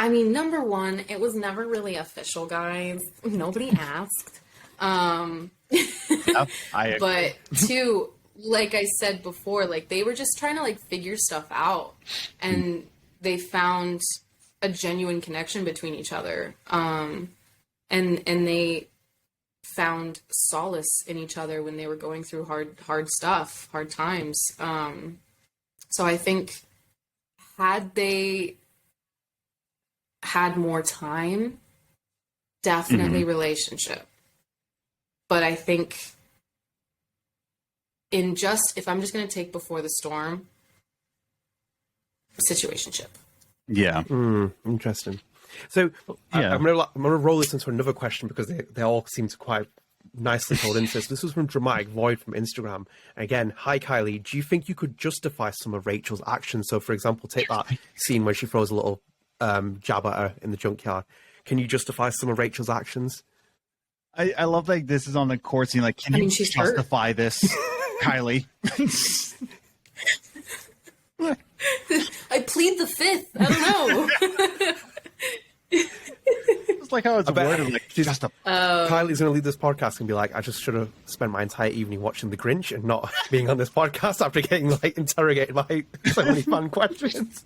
mean, number one, it was never really official, guys. Nobody asked. Yep, I agree. But two, like I said before, like they were just trying to like figure stuff out, and they found a genuine connection between each other. And they found solace in each other when they were going through hard stuff, hard times. So I think had they had more time, definitely relationship. But I think if I'm just going to take Before the Storm, situationship. Yeah. Interesting. So I'm gonna roll this into another question because they all seem to quite nicely hold into this. This was from Dramatic Void from Instagram. Again, hi Kylie, do you think you could justify some of Rachel's actions? So for example, take that scene where she throws a little jab at her in the junkyard. Can you justify some of Rachel's actions? I love like this is on the court scene. Like, can you justify this, Kylie? I plead the fifth. I don't know. It's like how it's worded. Like, Kylie's going to leave this podcast and be like, I just should have spent my entire evening watching The Grinch and not being on this podcast after getting like interrogated by so many fun questions.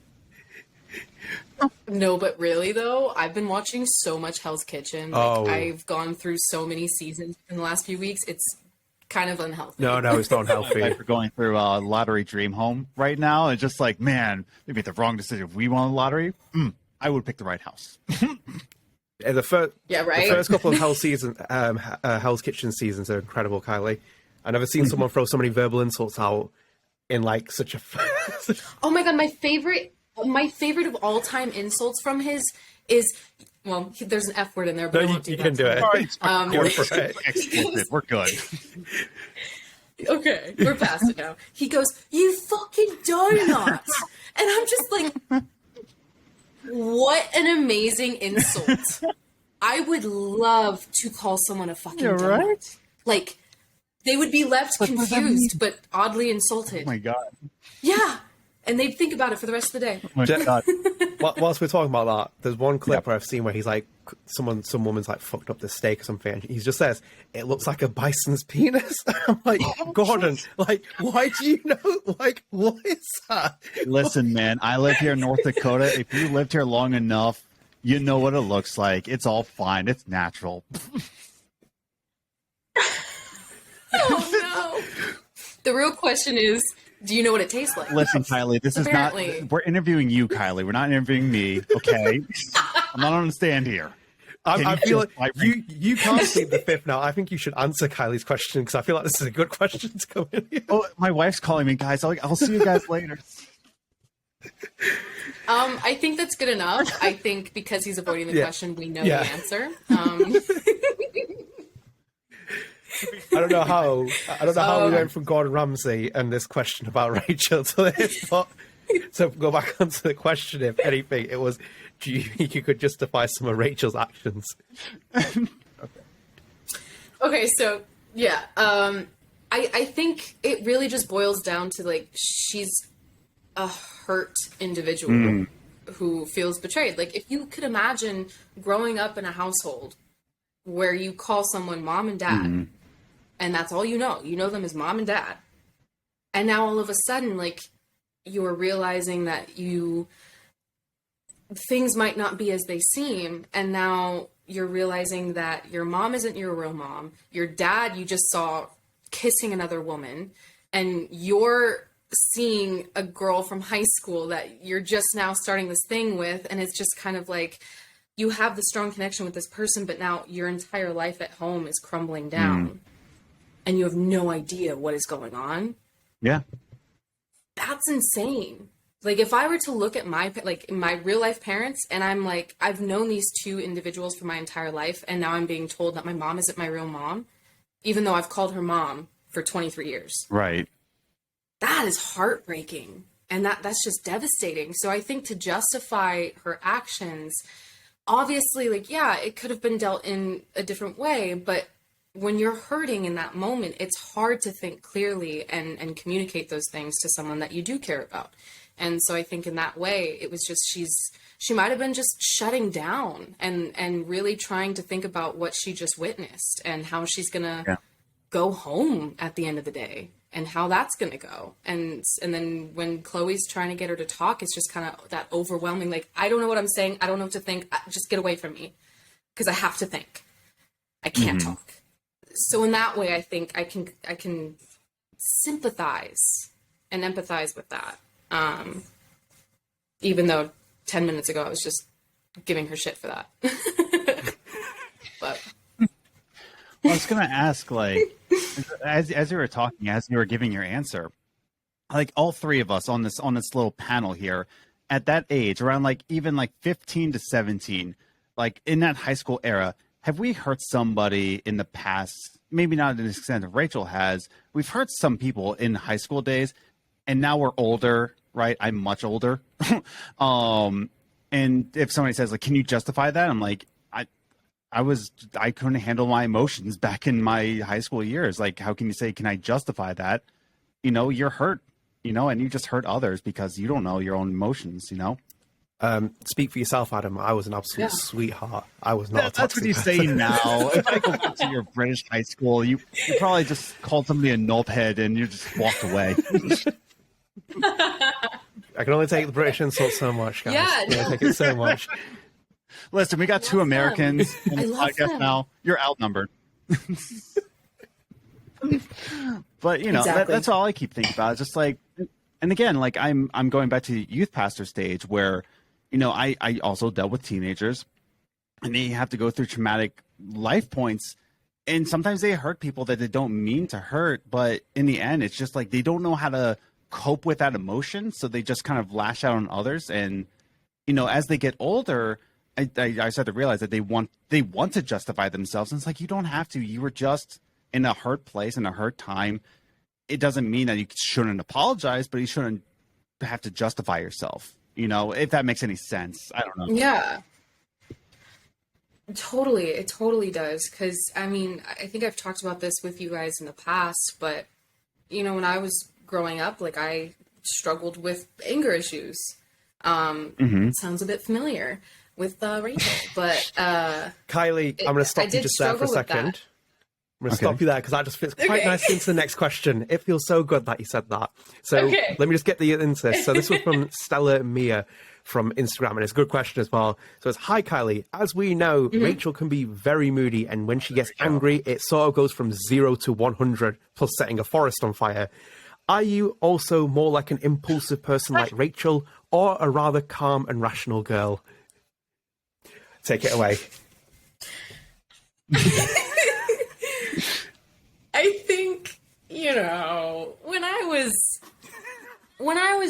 No, but really though, I've been watching so much Hell's Kitchen. Like, I've gone through so many seasons in the last few weeks. It's kind of unhealthy. No, it's not unhealthy. We're going through Lottery Dream Home right now. It's just like, man, we made the wrong decision. If we won the lottery, I would pick the right house. The first couple of Hell's Kitchen seasons are incredible, Kylie. I've never seen someone throw so many verbal insults out in like such a. Oh my god, my favorite of all time insults from his is. Well, there's an F word in there, but you can do it. Go for it. We're good. Okay, we're past it now. He goes, "You fucking donut," and I'm just like, "What an amazing insult!" I would love to call someone a fucking donut. Right? Like, they would be left confused, but oddly insulted. Oh my god. Yeah. And they'd think about it for the rest of the day. Oh my god. Whilst we're talking about that, there's one clip where I've seen where he's like, some woman's like fucked up the steak or something, and he just says, "It looks like a bison's penis." I'm like, Gordon, like, why do you know? Like, what is that? Listen, man, I live here in North Dakota. If you lived here long enough, you know what it looks like. It's all fine. It's natural. Oh no. The real question is, do you know what it tastes like? Listen, Kylie, this is not. We're interviewing you, Kylie. We're not interviewing me, okay? I'm not on the stand here. I feel like you can't plead the fifth now. I think you should answer Kylie's question because I feel like this is a good question to come in here. Oh, my wife's calling me, guys. I'll see you guys later. I think that's good enough. I think because he's avoiding the question, we know the answer. I don't know how we went from Gordon Ramsay and this question about Rachel to this, but to go back onto the question, if anything, it was, do you think you could justify some of Rachel's actions? Okay, so yeah, I think it really just boils down to like she's a hurt individual who feels betrayed. Like if you could imagine growing up in a household where you call someone mom and dad, And that's all you know. You know them as mom and dad. And now all of a sudden, like, you're realizing that things might not be as they seem. And now you're realizing that your mom isn't your real mom. Your dad, you just saw kissing another woman. And you're seeing a girl from high school that you're just now starting this thing with. And it's just kind of like, you have the strong connection with this person, but now your entire life at home is crumbling down. And you have no idea what is going on. Yeah. That's insane. Like, if I were to look at my real life parents, and I'm like, I've known these two individuals for my entire life, and now I'm being told that my mom isn't my real mom, even though I've called her mom for 23 years. Right. That is heartbreaking. And that's just devastating. So I think to justify her actions, obviously, like, yeah, it could have been dealt in a different way, but when you're hurting in that moment, it's hard to think clearly and communicate those things to someone that you do care about. And so I think in that way, it was just, she might have been just shutting down and really trying to think about what she just witnessed and how she's going to go home at the end of the day and how that's going to go. And then when Chloe's trying to get her to talk, it's just kind of that overwhelming, like, I don't know what I'm saying. I don't know what to think. Just get away from me because I have to think. I can't talk. So in that way, I think I can sympathize and empathize with that. Even though 10 minutes ago I was just giving her shit for that. But well, I was gonna ask, like, as you were talking, as you were giving your answer, like all three of us on this little panel here, at that age, around like even like 15 to 17, like in that high school era, have we hurt somebody in the past? Maybe not to the extent that Rachel has. We've hurt some people in high school days, and now we're older, right? I'm much older. And if somebody says, like, can you justify that? I'm like, I couldn't handle my emotions back in my high school years. Like, how can you say, can I justify that? You know, you're hurt, you know, and you just hurt others because you don't know your own emotions, you know? Speak for yourself, Adam. I was an absolute sweetheart. I was not a That's toxic what you person. say now. If I go back to your British high school, you probably just called somebody a knobhead and you just walked away. I can only take the British insult so much, guys. Yeah, I can only take it so much. Listen, we got two Americans on the podcast them. now. You're outnumbered. But, you know, Exactly. that's all I keep thinking about. It's just like, and again, like I'm going back to the youth pastor stage where, you know, I also dealt with teenagers and they have to go through traumatic life points. And sometimes they hurt people that they don't mean to hurt. But in the end, it's just like they don't know how to cope with that emotion. So they just kind of lash out on others. And, you know, as they get older, I started to realize that they want to justify themselves. And it's like, you don't have to. You were just in a hurt place, in a hurt time. It doesn't mean that you shouldn't apologize, but you shouldn't have to justify yourself. You know, if that makes any sense. I don't know. yeah, totally. It totally does. Because, I mean, I think I've talked about this with you guys in the past, but, you know, when I was growing up, like, I struggled with anger issues. Sounds a bit familiar with Rachel, but Kylie, I'm going to stop I you did just there for a struggle with second. that. I'm going to stop you there because that just fits quite nicely into the next question. It feels so good that you said that. So let me just get into this. So this was from Stella Mia from Instagram, and it's a good question as well. So it's, hi, Kylie. As we know, Rachel can be very moody, and when she gets angry, it sort of goes from 0 to 100, plus setting a forest on fire. Are you also more like an impulsive person like Rachel, or a rather calm and rational girl? Take it away. I think, you know, when I was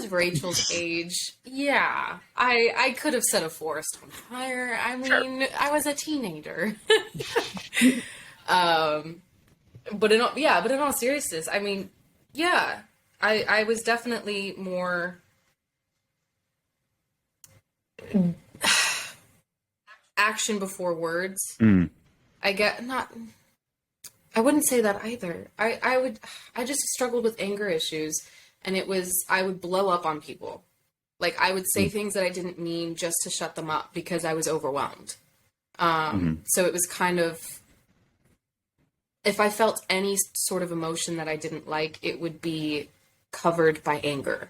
Rachel's age, yeah, I could have set a forest on fire. I mean, I was a teenager. But in all seriousness, I mean, yeah, I was definitely more action before words. I wouldn't say that either. I just struggled with anger issues, and I would blow up on people. Like, I would say things that I didn't mean just to shut them up because I was overwhelmed. So it was kind of, if I felt any sort of emotion that I didn't like, it would be covered by anger.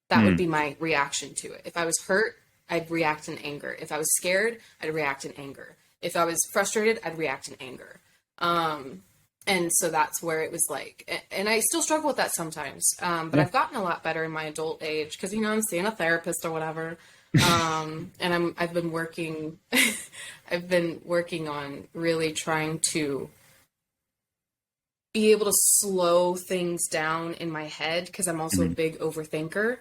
That would be my reaction to it. If I was hurt, I'd react in anger. If I was scared, I'd react in anger. If I was frustrated, I'd react in anger. And so that's where it was like, and I still struggle with that sometimes. But I've gotten a lot better in my adult age because, you know, I'm seeing a therapist or whatever. And I've been working, I've been working on really trying to be able to slow things down in my head because I'm also a big overthinker.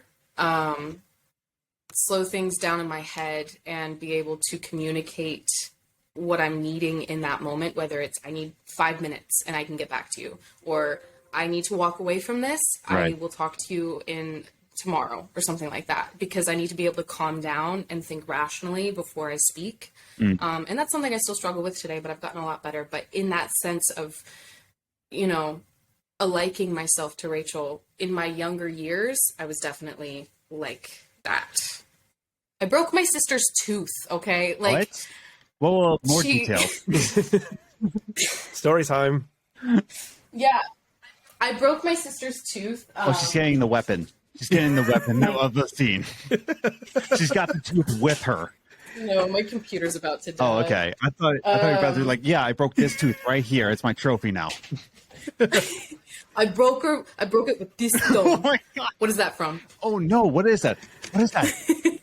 Slow things down in my head and be able to communicate what I'm needing in that moment, whether it's I need 5 minutes and I can get back to you, or I need to walk away from this. Right. I will talk to you in tomorrow or something like that, because I need to be able to calm down and think rationally before I speak. And that's something I still struggle with today, but I've gotten a lot better. But in that sense of, you know, liking myself to Rachel in my younger years, I was definitely like that. I broke my sister's tooth, okay? Like, what? Well, more details. Story time. Yeah. I broke my sister's tooth. Oh, she's getting the weapon. She's getting the weapon of the scene. She's got the tooth with her. No, my computer's about to die. Oh, okay. I thought you were about to be like, yeah, I broke this tooth right here. It's my trophy now. I broke it with this stone. Oh my god. What is that from? Oh no, what is that? What is that?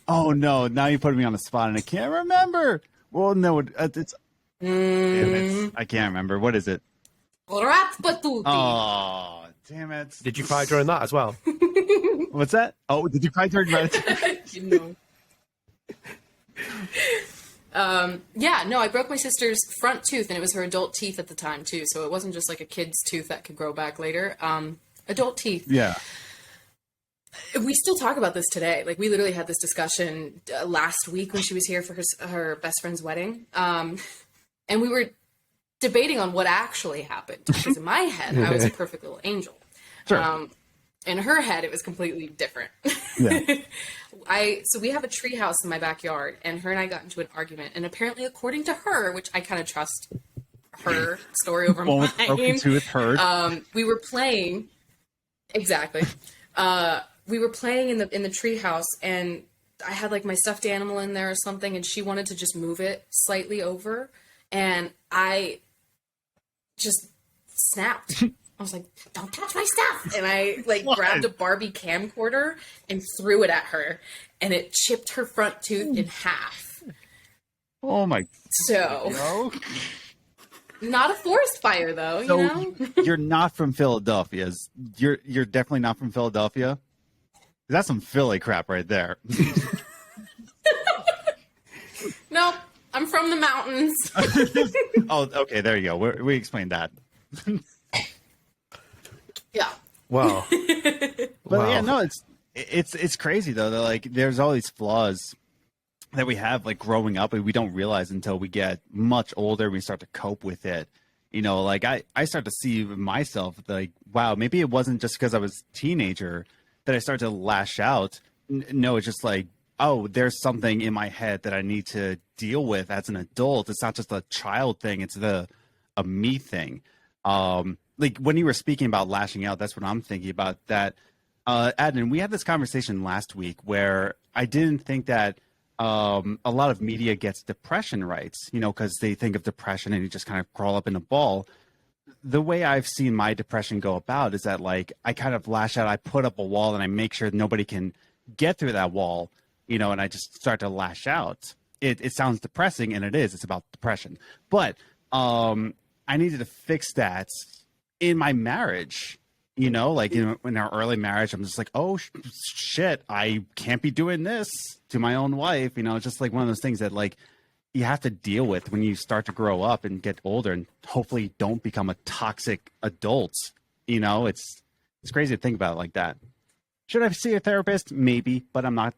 Oh no, now you put me on the spot and I can't remember. Well, no, it's damn it. I can't remember. What is it? Ratpatuti. Oh, damn it. Did you cry during that as well? What's that? Oh, did you cry during that? You know. Yeah, no, I broke my sister's front tooth, and it was her adult teeth at the time too. So it wasn't just like a kid's tooth that could grow back later. Adult teeth. Yeah. We still talk about this today. Like, we literally had this discussion last week when she was here for her best friend's wedding. And we were debating on what actually happened. Because in my head, I was a perfect little angel. Sure. In her head, it was completely different. Yeah. So we have a tree house in my backyard, and her and I got into an argument. And apparently, according to her, which I kind of trust her story over mine, broken tooth heard. we were playing. Exactly. We were playing in the tree house, and I had like my stuffed animal in there or something, and she wanted to just move it slightly over, and I just snapped. I was like, "Don't touch my stuff!" And I like grabbed a Barbie camcorder and threw it at her, and it chipped her front tooth in half. Oh my. So, No. not a forest fire though, So you know. you're not from Philadelphia. You're definitely not from Philadelphia. That's some Philly crap right there. Nope, I'm from the mountains. Oh, okay. There you go. We explained that. Yeah. Wow. But yeah, no, it's crazy though. That like there's all these flaws that we have like growing up and we don't realize until we get much older. We start to cope with it. You know, like I start to see myself like, wow, maybe it wasn't just because I was a teenager that I started to lash out. No, it's just like, oh, there's something in my head that I need to deal with as an adult. It's not just a child thing. It's a me thing. Like when you were speaking about lashing out, that's what I'm thinking about. That, Adnan, we had this conversation last week where I didn't think that a lot of media gets depression right, you know, because they think of depression and you just kind of crawl up in a ball. The way I've seen my depression go about is that like I kind of lash out, I put up a wall and I make sure nobody can get through that wall, you know, and I just start to lash out. It sounds depressing, and it is. It's about depression. But I needed to fix that in my marriage, you know, like in our early marriage, I'm just like, oh, shit, I can't be doing this to my own wife. You know, it's just like one of those things that like you have to deal with when you start to grow up and get older and hopefully don't become a toxic adult. You know, it's crazy to think about it like that. Should I see a therapist? Maybe, but I'm not.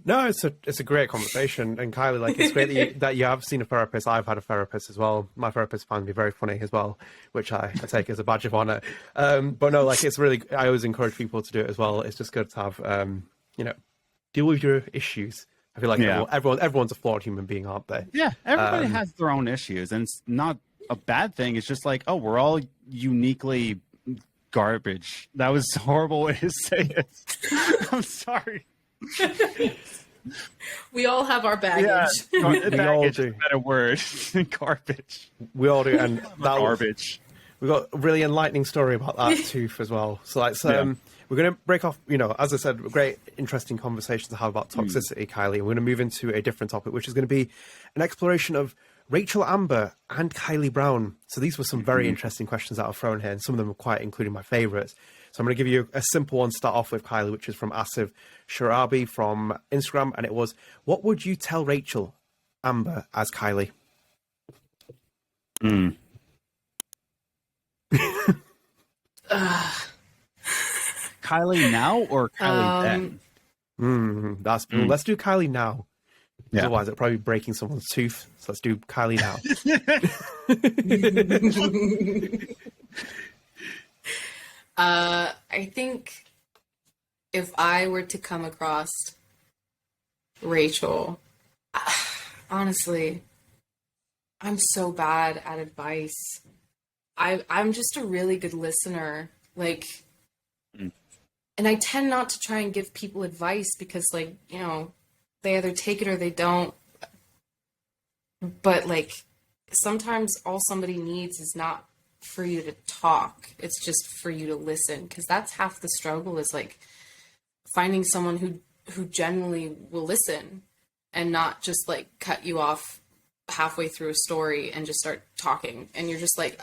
No, it's a great conversation, and Kylie, like it's great that you have seen a therapist. I've had a therapist as well. My therapist finds me very funny as well, which I take as a badge of honor. But no, like it's really, I always encourage people to do it as well. It's just good to have, you know, deal with your issues. I feel like everyone's a flawed human being, aren't they? Yeah, everybody has their own issues, and it's not a bad thing. It's just like, oh, we're all uniquely garbage. That was a horrible way to say it. I'm sorry. We all have our baggage. Yeah, baggage do. is a better word than garbage. We all do, and that Garbage. we got a really enlightening story about that tooth as well. So we're going to break off, as I said, great, interesting conversations to have about toxicity, Kylie. We're going to move into a different topic, which is going to be an exploration of Rachel Amber and Kylie Brown. So these were some very interesting questions that I've thrown here, and some of them are quite including my favorites. So I'm going to give you a simple one to start off with, Kylie, which is from Asif Sharabi from Instagram. And it was, what would you tell Rachel Amber as Kylie? Kylie now or Kylie then? Let's do Kylie now. Yeah. Otherwise, it'll probably be breaking someone's tooth. So let's do Kylie now. I think if I were to come across Rachel, honestly, I'm so bad at advice. I'm just a really good listener. Like, and I tend not to try and give people advice because, like, they either take it or they don't. But, like, sometimes all somebody needs is not for you to talk. It's just for you to listen. Because that's half the struggle, is, like, finding someone who genuinely will listen and not just, like, cut you off halfway through a story and just start talking. And you're just like,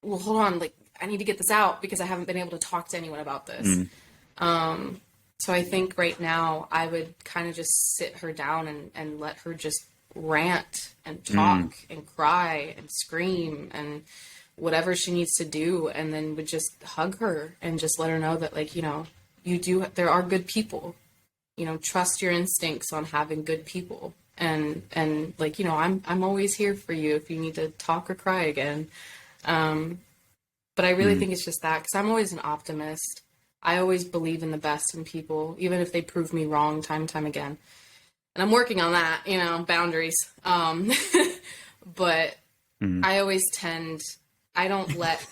well, hold on, like, I need to get this out because I haven't been able to talk to anyone about this. So I think right now I would kind of just sit her down and let her just rant and talk and cry and scream and whatever she needs to do, and then would just hug her and just let her know that, like, there are good people, trust your instincts on having good people. And like, I'm always here for you if you need to talk or cry again. But I really think it's just that, because I'm always an optimist. I always believe in the best in people, even if they prove me wrong time and time again. And I'm working on that, boundaries. But I always I don't let,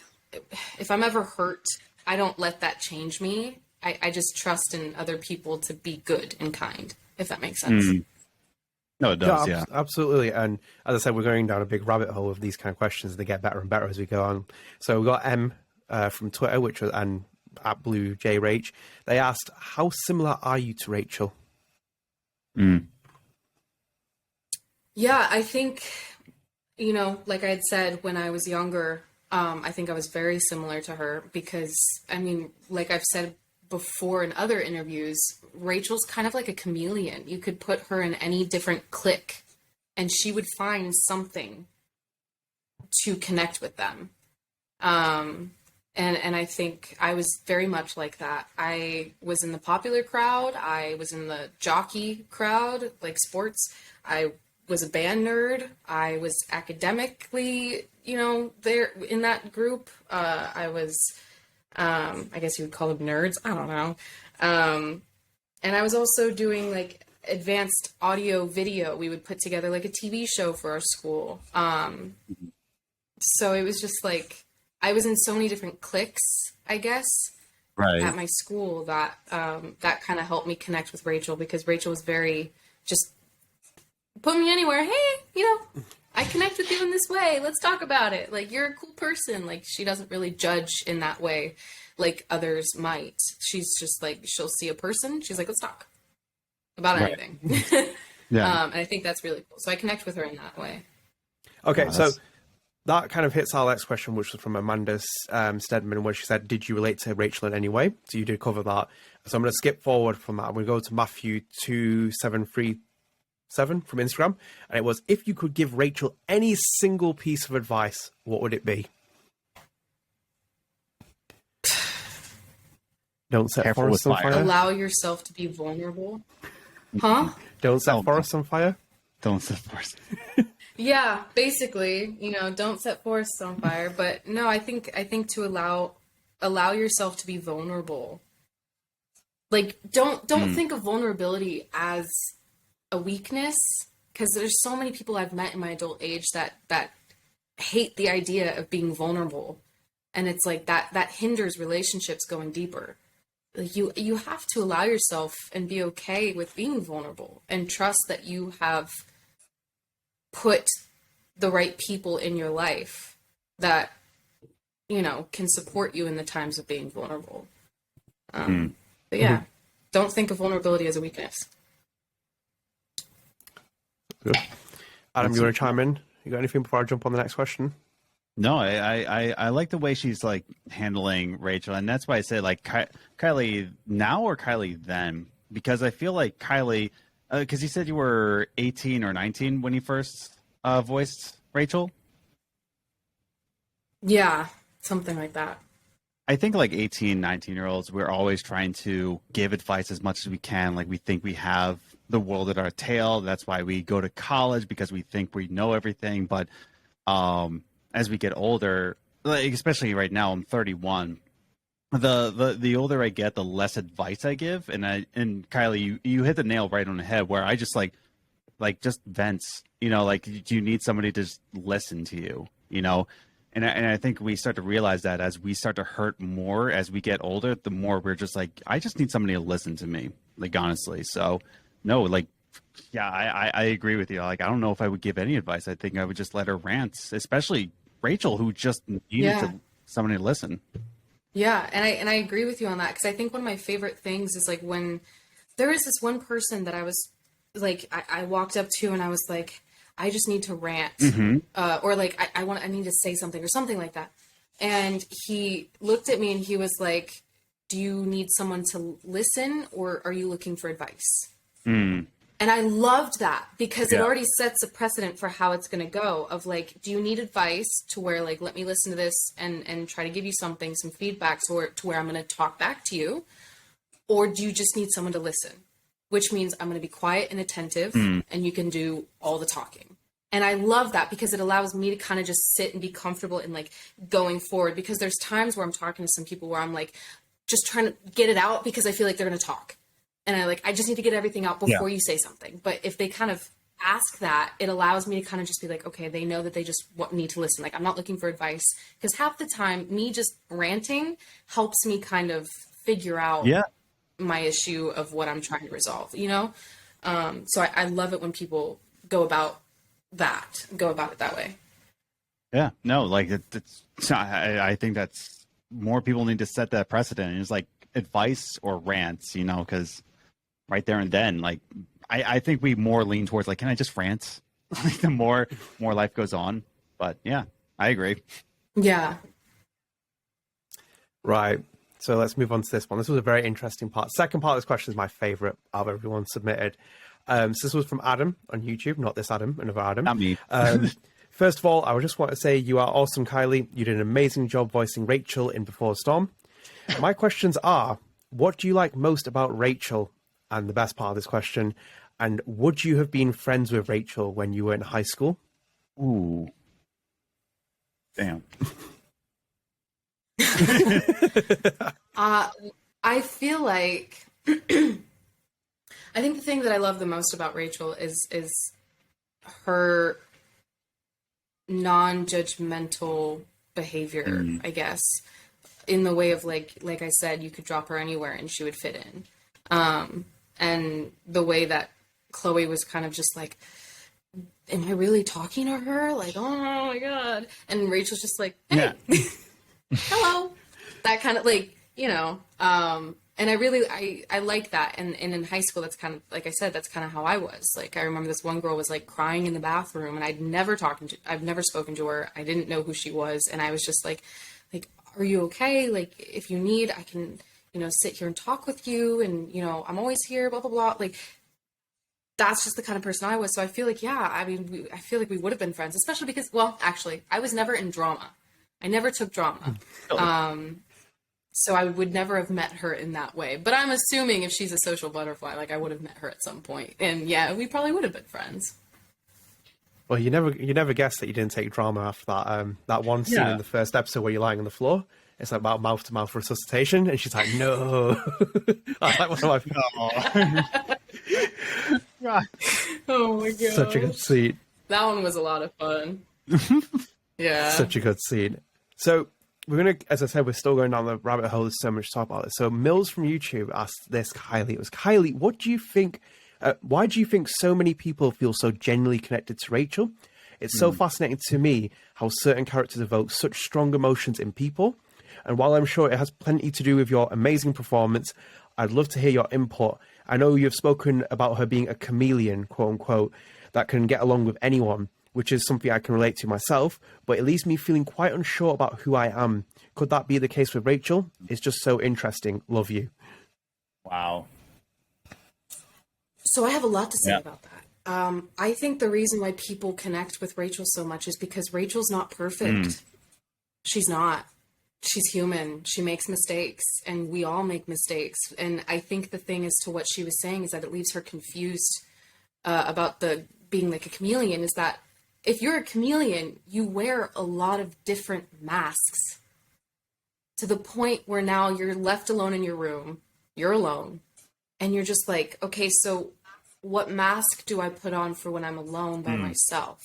if I'm ever hurt, I don't let that change me. I just trust in other people to be good and kind, if that makes sense. No, it does, yeah. Absolutely. And as I said, we're going down a big rabbit hole of these kind of questions. They get better and better as we go on. So we got M from Twitter, which was, and at Blue J Rach. They asked, how similar are you to Rachel? Yeah, I think, like I had said, when I was younger, I think I was very similar to her because, I mean, like I've said before in other interviews, Rachel's kind of like a chameleon. You could put her in any different clique and she would find something to connect with them. And I think I was very much like that. I was in the popular crowd. I was in the jockey crowd, like sports. I was a band nerd. I was academically, there in that group. I was, I guess you would call them nerds. I don't know. And I was also doing like advanced audio video. We would put together like a TV show for our school. So it was just like, I was in so many different cliques, I guess, at my school that that kind of helped me connect with Rachel, because Rachel was very just put me anywhere. Hey, I connect with you in this way. Let's talk about it. Like, you're a cool person. Like, she doesn't really judge in that way like others might. She's just like, she'll see a person. She's like, let's talk about anything. Yeah. And I think that's really cool. So I connect with her in that way. Okay, so that kind of hits our next question, which was from Amanda Stedman, where she said, did you relate to Rachel in any way? So you did cover that. So I'm going to skip forward from that. I'm going to go to Matthew 2737 from Instagram. And it was, if you could give Rachel any single piece of advice, what would it be? Don't set forests on fire. Allow yourself to be vulnerable. Huh? Don't set forests on fire. Don't set forests. Yeah, basically, don't set forests on fire. But no, I think to allow yourself to be vulnerable. Like, don't think of vulnerability as a weakness, because there's so many people I've met in my adult age that hate the idea of being vulnerable. And it's like that hinders relationships going deeper. Like you have to allow yourself and be okay with being vulnerable and trust that you have put the right people in your life that, can support you in the times of being vulnerable. But yeah, don't think of vulnerability as a weakness. Good. Adam, you want to chime in? You got anything before I jump on the next question? No, I like the way she's like handling Rachel, and that's why I say like Kylie now or Kylie then, because I feel like Kylie, because you said you were 18 or 19 when you first voiced Rachel. Yeah, something like that. I think like 18, 19-year-olds, we're always trying to give advice as much as we can. Like we think we have the world at our tail. That's why we go to college, because we think we know everything. But as we get older, like especially right now, I'm 31. The older I get, the less advice I give. And Kylie, you hit the nail right on the head, where I just like just vents. Like, do you need somebody to just listen to you? And I think we start to realize that as we start to hurt more as we get older, the more we're just like, I just need somebody to listen to me, like, honestly. So, no, like, yeah, I agree with you. Like, I don't know if I would give any advice. I think I would just let her rant, especially Rachel, who just needed somebody to listen. Yeah, and I agree with you on that, because I think one of my favorite things is, like, when there is this one person that I was, like, I walked up to and I was like, I just need to rant, or like I need to say something or something like that. And he looked at me and he was like, "Do you need someone to listen, or are you looking for advice?" And I loved that, because it already sets a precedent for how it's going to go. Of like, do you need advice to where like, let me listen to this and try to give you some feedback to where I'm going to talk back to you, or do you just need someone to listen? Which means I'm going to be quiet and attentive, and you can do all the talking. And I love that, because it allows me to kind of just sit and be comfortable in like going forward, because there's times where I'm talking to some people where I'm like just trying to get it out because I feel like they're going to talk. And I just need to get everything out before you say something. But if they kind of ask that, it allows me to kind of just be like, okay, they know that they just need to listen. Like, I'm not looking for advice, because half the time me just ranting helps me kind of figure out my issue of what I'm trying to resolve, So I love it when people go about it that way. Yeah, no, like I think that's more people need to set that precedent. It's like advice or rants, because right there and then, like I think we more lean towards like, can I just rant? Like the more life goes on. But yeah, I agree. Yeah. Right. So let's move on to this one. This was a very interesting part. Second part of this question is my favorite out of everyone submitted. So this was from Adam on YouTube, not this Adam, another Adam. Not me. First of all, I would just want to say you are awesome, Kylie. You did an amazing job voicing Rachel in Before the Storm. My questions are, what do you like most about Rachel? And the best part of this question, and would you have been friends with Rachel when you were in high school? Ooh. Damn. I feel like I think the thing that I love the most about Rachel is her non-judgmental behavior, I guess, in the way of like I said, you could drop her anywhere and she would fit in. And the way that Chloe was kind of just like, am I really talking to her? Like, oh my God. And Rachel's just like, hey, hello. That kind of like, and I like that. And in high school, that's kind of, like I said, that's kind of how I was. Like, I remember this one girl was like crying in the bathroom, and I've never spoken to her. I didn't know who she was. And I was just like, are you okay? Like, if you need, I can, sit here and talk with you. And, I'm always here, blah, blah, blah. Like, that's just the kind of person I was. So I feel like, I feel like we would have been friends, especially because, well, actually, I was never in drama. I never took drama. So I would never have met her in that way. But I'm assuming if she's a social butterfly, like I would have met her at some point. And yeah, we probably would have been friends. Well, you never guessed that you didn't take drama after that one scene in the first episode where you're lying on the floor. It's like about mouth-to-mouth resuscitation, and she's like, "No." I like one of my. Oh my God! Such a good scene. That one was a lot of fun. Yeah. Such a good scene. So we're going to, as I said, we're still going down the rabbit hole. There's so much to talk about this. So Mills from YouTube asked this, Kylie. It was, Kylie, what do you think, why do you think so many people feel so genuinely connected to Rachel? It's so fascinating to me how certain characters evoke such strong emotions in people. And while I'm sure it has plenty to do with your amazing performance, I'd love to hear your input. I know you've spoken about her being a chameleon, quote unquote, that can get along with anyone, which is something I can relate to myself, but it leaves me feeling quite unsure about who I am. Could that be the case with Rachel? It's just so interesting. Love you. Wow. So I have a lot to say about that. I think the reason why people connect with Rachel so much is because Rachel's not perfect. She's not. She's human. She makes mistakes, and we all make mistakes. And I think the thing as to what she was saying is that it leaves her confused about the being like a chameleon, is that if you're a chameleon, you wear a lot of different masks to the point where now you're left alone in your room, you're alone, and you're just like, okay, so what mask do I put on for when I'm alone by myself?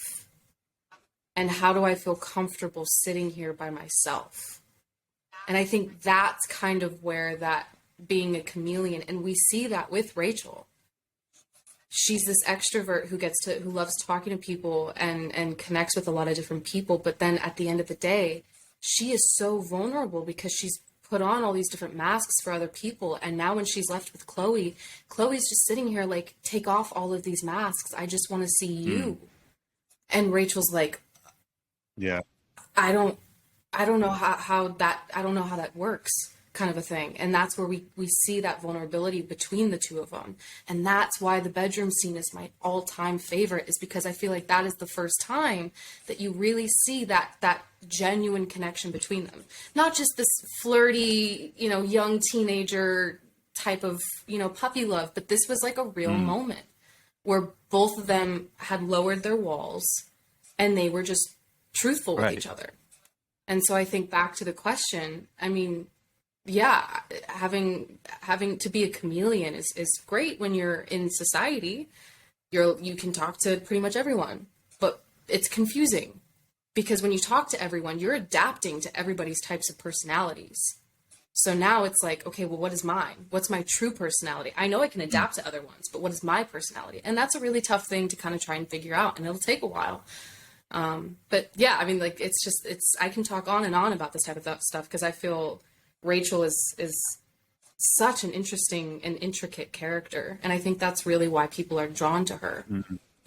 And how do I feel comfortable sitting here by myself? And I think that's kind of where that being a chameleon, and we see that with Rachel. She's this extrovert who loves talking to people and connects with a lot of different people. But then at the end of the day, she is so vulnerable because she's put on all these different masks for other people. And now when she's left with Chloe's just sitting here like, take off all of these masks. I just want to see you. And Rachel's like, Yeah. I don't know how that works, kind of a thing. And that's where we see that vulnerability between the two of them. And that's why the bedroom scene is my all-time favorite, is because I feel like that is the first time that you really see that genuine connection between them. Not just this flirty, young teenager type of, puppy love, but this was like a real moment where both of them had lowered their walls and they were just truthful with each other. And so I think back to the question, I mean, yeah, having to be a chameleon is great when you're in society. You can talk to pretty much everyone, but it's confusing because when you talk to everyone, you're adapting to everybody's types of personalities. So now it's like, okay, well, what is mine? What's my true personality? I know I can adapt to other ones, but what is my personality? And that's a really tough thing to kind of try and figure out, and it'll take a while. But yeah, I mean, like, I can talk on and on about this type of stuff because I feel Rachel is such an interesting and intricate character. And I think that's really why people are drawn to her,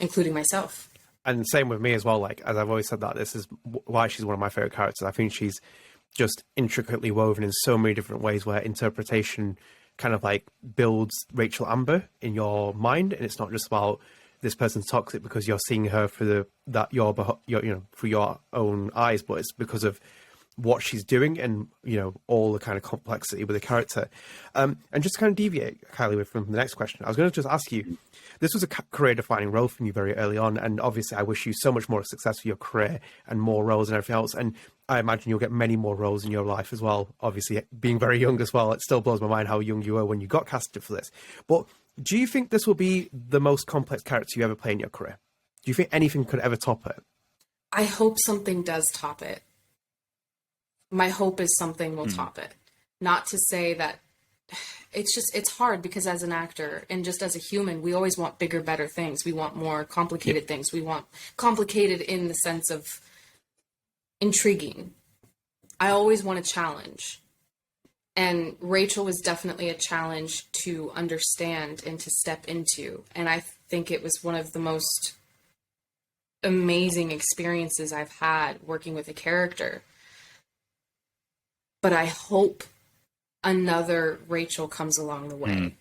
including myself. And same with me as well. Like, as I've always said, that this is why she's one of my favorite characters. I think she's just intricately woven in so many different ways where interpretation kind of like builds Rachel Amber in your mind. And it's not just about this person's toxic because you're seeing her through through your own eyes, but it's because of what she's doing and all the kind of complexity with the character. And just to kind of deviate, Kylie, from the next question, I was going to just ask you, this was a career defining role for you very early on, and obviously I wish you so much more success for your career and more roles and everything else, and I imagine you'll get many more roles in your life as well. Obviously being very young as well, it still blows my mind how young you were when you got casted for this. But do you think this will be the most complex character you ever play in your career? Do you think anything could ever top it? I hope something does top it. My hope is something will top it. Not to say that it's hard because as an actor and just as a human, we always want bigger, better things. We want more complicated things. We want complicated in the sense of intriguing. I always want a challenge. And Rachel was definitely a challenge to understand and to step into. And I think it was one of the most amazing experiences I've had working with a character. But I hope another Rachel comes along the way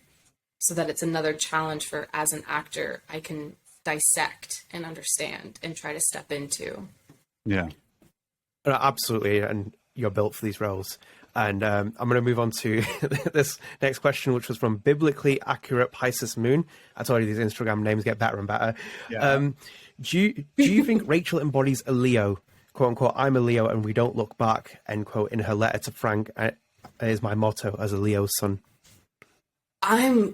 so that it's another challenge for, as an actor, I can dissect and understand and try to step into. Yeah. Absolutely. And you're built for these roles. And I'm going to move on to this next question, which was from Biblically Accurate Pisces Moon. I told you these Instagram names get better and better. Yeah. Do you think Rachel embodies a Leo? Quote unquote, I'm a Leo and we don't look back, end quote, in her letter to Frank, is my motto as a Leo's son. I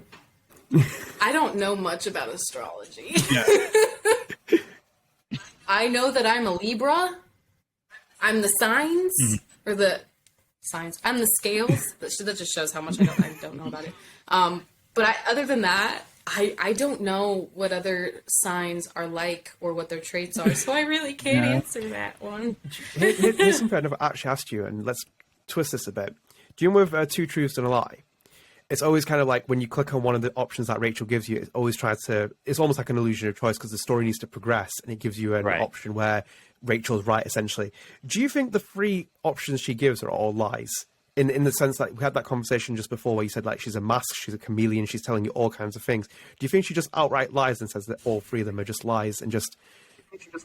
don't know much about astrology. Yeah. I know that I'm a Libra, I'm the signs or the signs. I'm the scales. That just shows how much I don't know about it. But other than that, I don't know what other signs are like or what their traits are, so I really can't answer that one. Here's something I never actually asked you, and let's twist this a bit. Do you know with Two Truths and a Lie? It's always kind of like when you click on one of the options that Rachel gives you, it always tries to, it's almost like an illusion of choice because the story needs to progress and it gives you an option where Rachel's right, essentially. Do you think the three options she gives are all lies? In the sense that we had that conversation just before where you said like she's a mask, she's a chameleon, she's telling you all kinds of things. Do you think she just outright lies and says that all three of them are just lies and just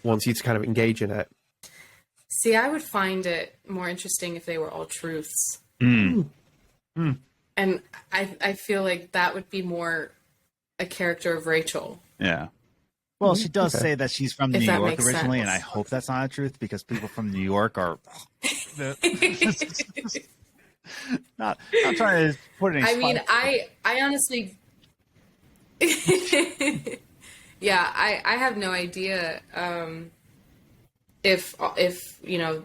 wants you to kind of engage in it? See, I would find it more interesting if they were all truths. And I feel like that would be more a character of Rachel. Yeah. Well, she does say that she's from New York originally, sense. and I hope that's not the truth because people from New York are not trying to put any. I mean, I honestly, yeah, I have no idea if you know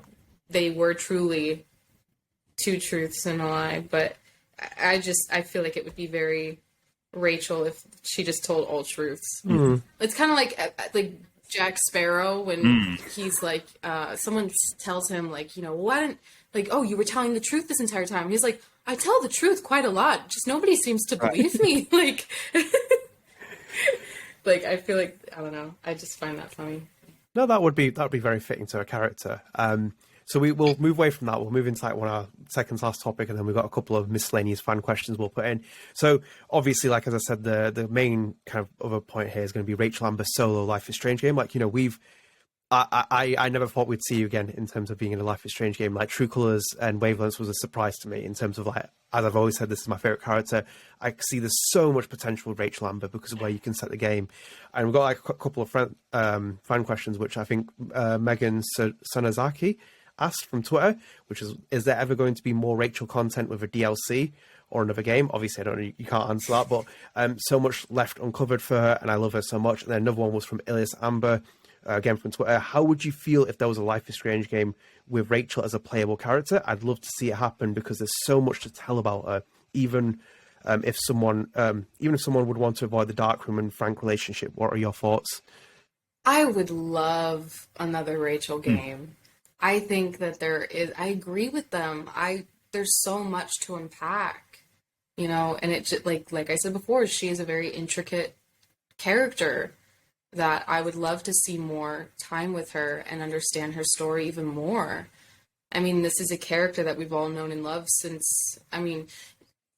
they were truly two truths and a lie, but I feel like it would be very Rachel if she just told all truths. It's kind of like Jack Sparrow when he's like someone tells him like, you know, why didn't like, oh, you were telling the truth this entire time. He's like, I tell the truth quite a lot, just nobody seems to believe me. Like like I feel like, I don't know, I just find that funny. No, that would be very fitting to a character. So we will move away from that. We'll move into like one of our second last topic, and then we've got a couple of miscellaneous fan questions we'll put in. So obviously, like as I said, the main kind of other point here is going to be Rachel Amber's solo Life is Strange game. Like, you know, I never thought we'd see you again in terms of being in a Life is Strange game. Like True Colors and Wavelengths was a surprise to me in terms of like, as I've always said, this is my favorite character. I see there's so much potential with Rachel Amber because of where you can set the game. And we've got like a couple of fan questions, which I think Megan Sonazaki asked from Twitter, which is there ever going to be more Rachel content with a DLC or another game? Obviously, I don't know, you can't answer that, but so much left uncovered for her, and I love her so much. And then another one was from Ilias Amber, again from Twitter. How would you feel if there was a Life is Strange game with Rachel as a playable character? I'd love to see it happen because there's so much to tell about her. Even if someone would want to avoid the darkroom and Frank relationship, what are your thoughts? I would love another Rachel game. I think that I agree with them. There's so much to unpack, you know, and it just, like I said before, she is a very intricate character that I would love to see more time with her and understand her story even more. I mean, this is a character that we've all known and loved since, I mean,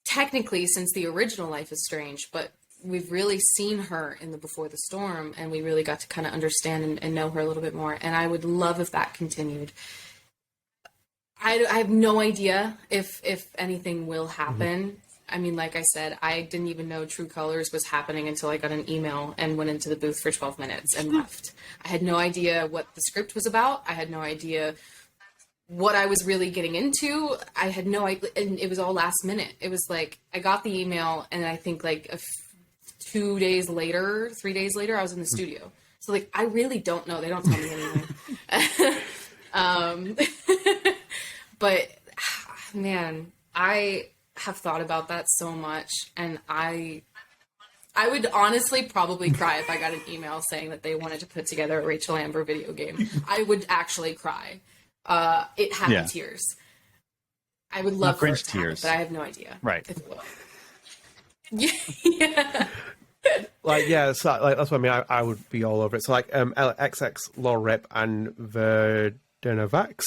technically since the original Life is Strange, but we've really seen her in the Before the Storm, and we really got to kind of understand and know her a little bit more. And I would love if that continued. I have no idea if anything will happen. I mean, like I said, I didn't even know True Colors was happening until I got an email and went into the booth for 12 minutes and left. I had no idea what the script was about. I had no idea what I was really getting into. I had no idea, and it was all last minute. It was like, I got the email, and I think like 3 days later, I was in the studio. So like, I really don't know. They don't tell me anything. But man, I have thought about that so much, and I would honestly probably cry if I got an email saying that they wanted to put together a Rachel Amber video game. I would actually cry. It had me tears. I would love for it to happen, but I have no idea. Right. If it will. Yeah. Like, yeah, so like that's what I mean. I would be all over it. So like XX Lorip and Verdenovax,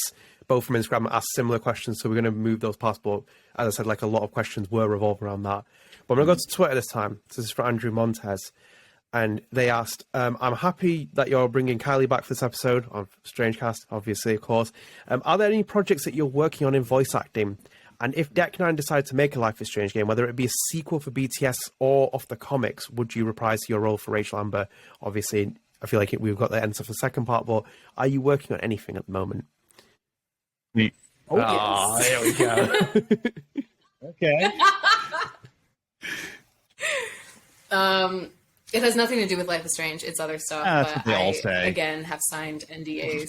both from Instagram, asked similar questions. So we're going to move those past. But as I said, like a lot of questions were revolving around that. But I'm going to go to Twitter this time. So this is for Andrew Montez. And they asked, I'm happy that you're bringing Kylie back for this episode on StrangeCast, obviously, of course. Are there any projects that you're working on in voice acting? And if Deck 9 decided to make a Life is Strange game, whether it be a sequel for BTS or off the comics, would you reprise your role for Rachel Amber? Obviously, I feel like we've got the answer for the second part, but are you working on anything at the moment? Me. Oh, yes. There we go. Okay. It has nothing to do with Life is Strange. It's other stuff. That's but what they all say. Again, have signed NDAs.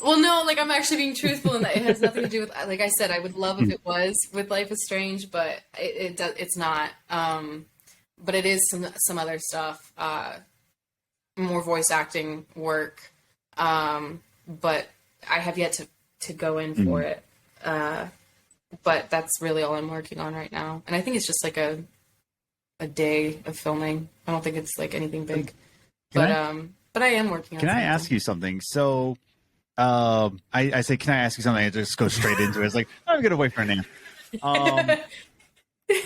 Well, no, like I'm actually being truthful in that it has nothing to do with. Like I said, I would love if it was with Life is Strange, but it's not. But it is some other stuff, more voice acting work. But I have yet to go in for it. But that's really all I'm working on right now, and I think it's just like a day of filming. I don't think it's like anything big. But I am working on Can I something. ask you something? So, I say, can I ask you something? I just go straight into it. It's like, I'm going to wait for an answer.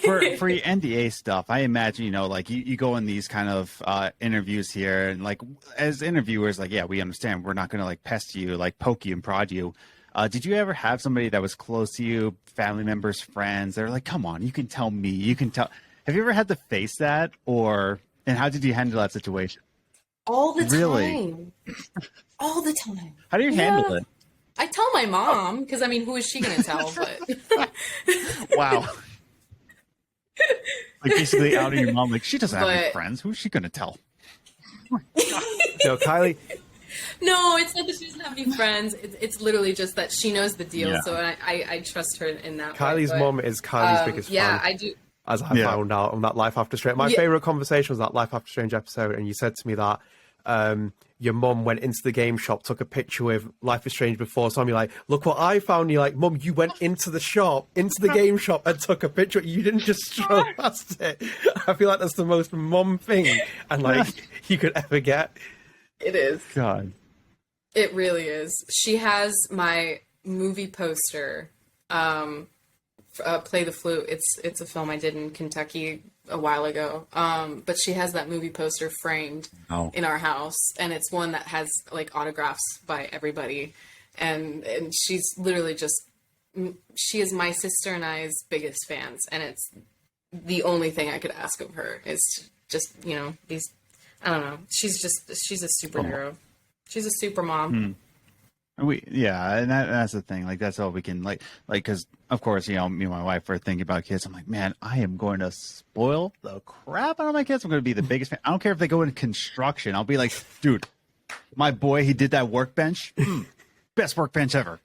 For your NDA stuff, I imagine, like you go in these kind of interviews here, and like as interviewers, like, yeah, we understand we're not going to like pest you, like poke you and prod you. Did you ever have somebody that was close to you, family members, friends? They're like, come on, you can tell me, you can tell. Have you ever had to face that, and how did you handle that situation? All the Really? time. All the time. How do you handle it? I tell my mom, because I mean, who is she going to tell? But Wow. Like basically outing your mom, like she doesn't have any But- friends. Who's she gonna tell? No, Kylie. no, it's not that she doesn't have any friends. It's literally just that she knows the deal, Yeah. so I trust her in that way. Kylie's But, mom is Kylie's biggest yeah, fan. I do. As I Yeah. found out on that Life After Strange. My Yeah. favorite conversation was that Life After Strange episode, and you said to me that your mum went into the game shop, took a picture with Life is Strange before, so I'm like, look what I found. You're like, Mum, you went into the shop, into the game shop, and took a picture. You didn't just stroll past it. I feel like that's the most mum thing, and like you could ever get. It is. God. It really is. She has my movie poster. Play the Flute. It's a film I did in Kentucky a while ago. But she has that movie poster framed in our house, and it's one that has like autographs by everybody, and she's literally she is my sister and I's biggest fans, and it's the only thing I could ask of her is just these. I don't know. She's a superhero. She's a super mom. And that's the thing. Like that's all we can like because of course me and my wife are thinking about kids. I'm like, man, I am going to spoil the crap out of my kids. I'm going to be the biggest fan. I don't care if they go in construction. I'll be like, dude, my boy, he did that workbench. Best workbench ever.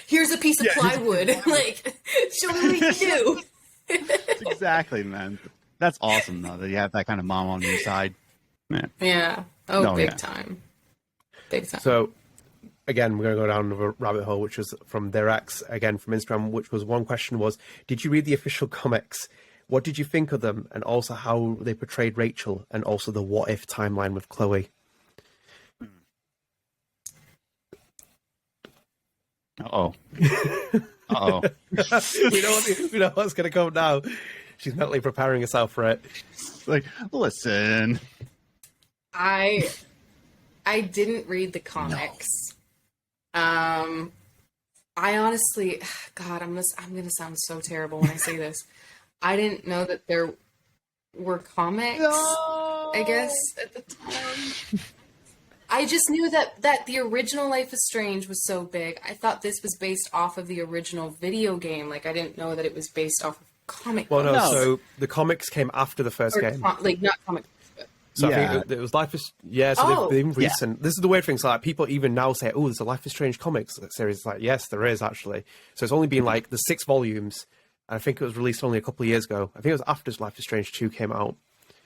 Here's a piece of plywood. Like, show me what you do. Exactly, man. That's awesome though that you have that kind of mom on your side. Man. Yeah. Big time. Big time. So, again, we're going to go down a rabbit hole, which was from their ex, again from Instagram, which was one question was, did you read the official comics? What did you think of them? And also how they portrayed Rachel, and also the what if timeline with Chloe. Uh-oh. Uh-oh. we know what's going to come now. She's mentally preparing herself for it. Like, listen. I didn't read the comics. I honestly, God, I'm gonna sound so terrible when I say this. I didn't know that there were comics. No! I guess at the time, I just knew that the original Life is Strange was so big. I thought this was based off of the original video game. Like I didn't know that it was based off of comic. Well, no, books. so the comics came after the first game. Like not comic. So Yeah. I think it was Life is... Yeah, so they've been Yeah. recent. This is the weird thing. So like, people even now say, oh, there's a Life is Strange comics series. It's like, yes, there is, actually. So it's only been like the 6 volumes. And I think it was released only a couple of years ago. I think it was after Life is Strange 2 came out.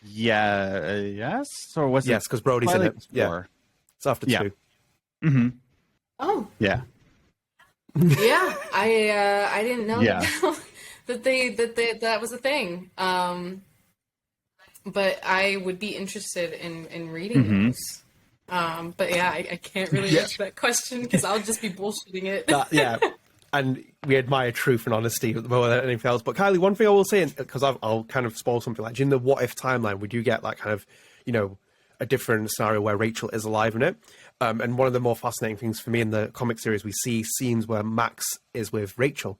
Yeah, yes? Or was it? Yes, because Brody's in it. Yeah, before? it's after 2. Mm-hmm. Oh, Yeah. yeah. I didn't know Yeah. that was a thing. But I would be interested in reading those. But yeah, I can't really answer that question because I'll just be bullshitting it. Yeah. And we admire truth and honesty more than anything else. But Kylie, one thing I will say, because I'll kind of spoil something, like in the what if timeline, we do get that kind of, a different scenario where Rachel is alive in it. And one of the more fascinating things for me in the comic series, we see scenes where Max is with Rachel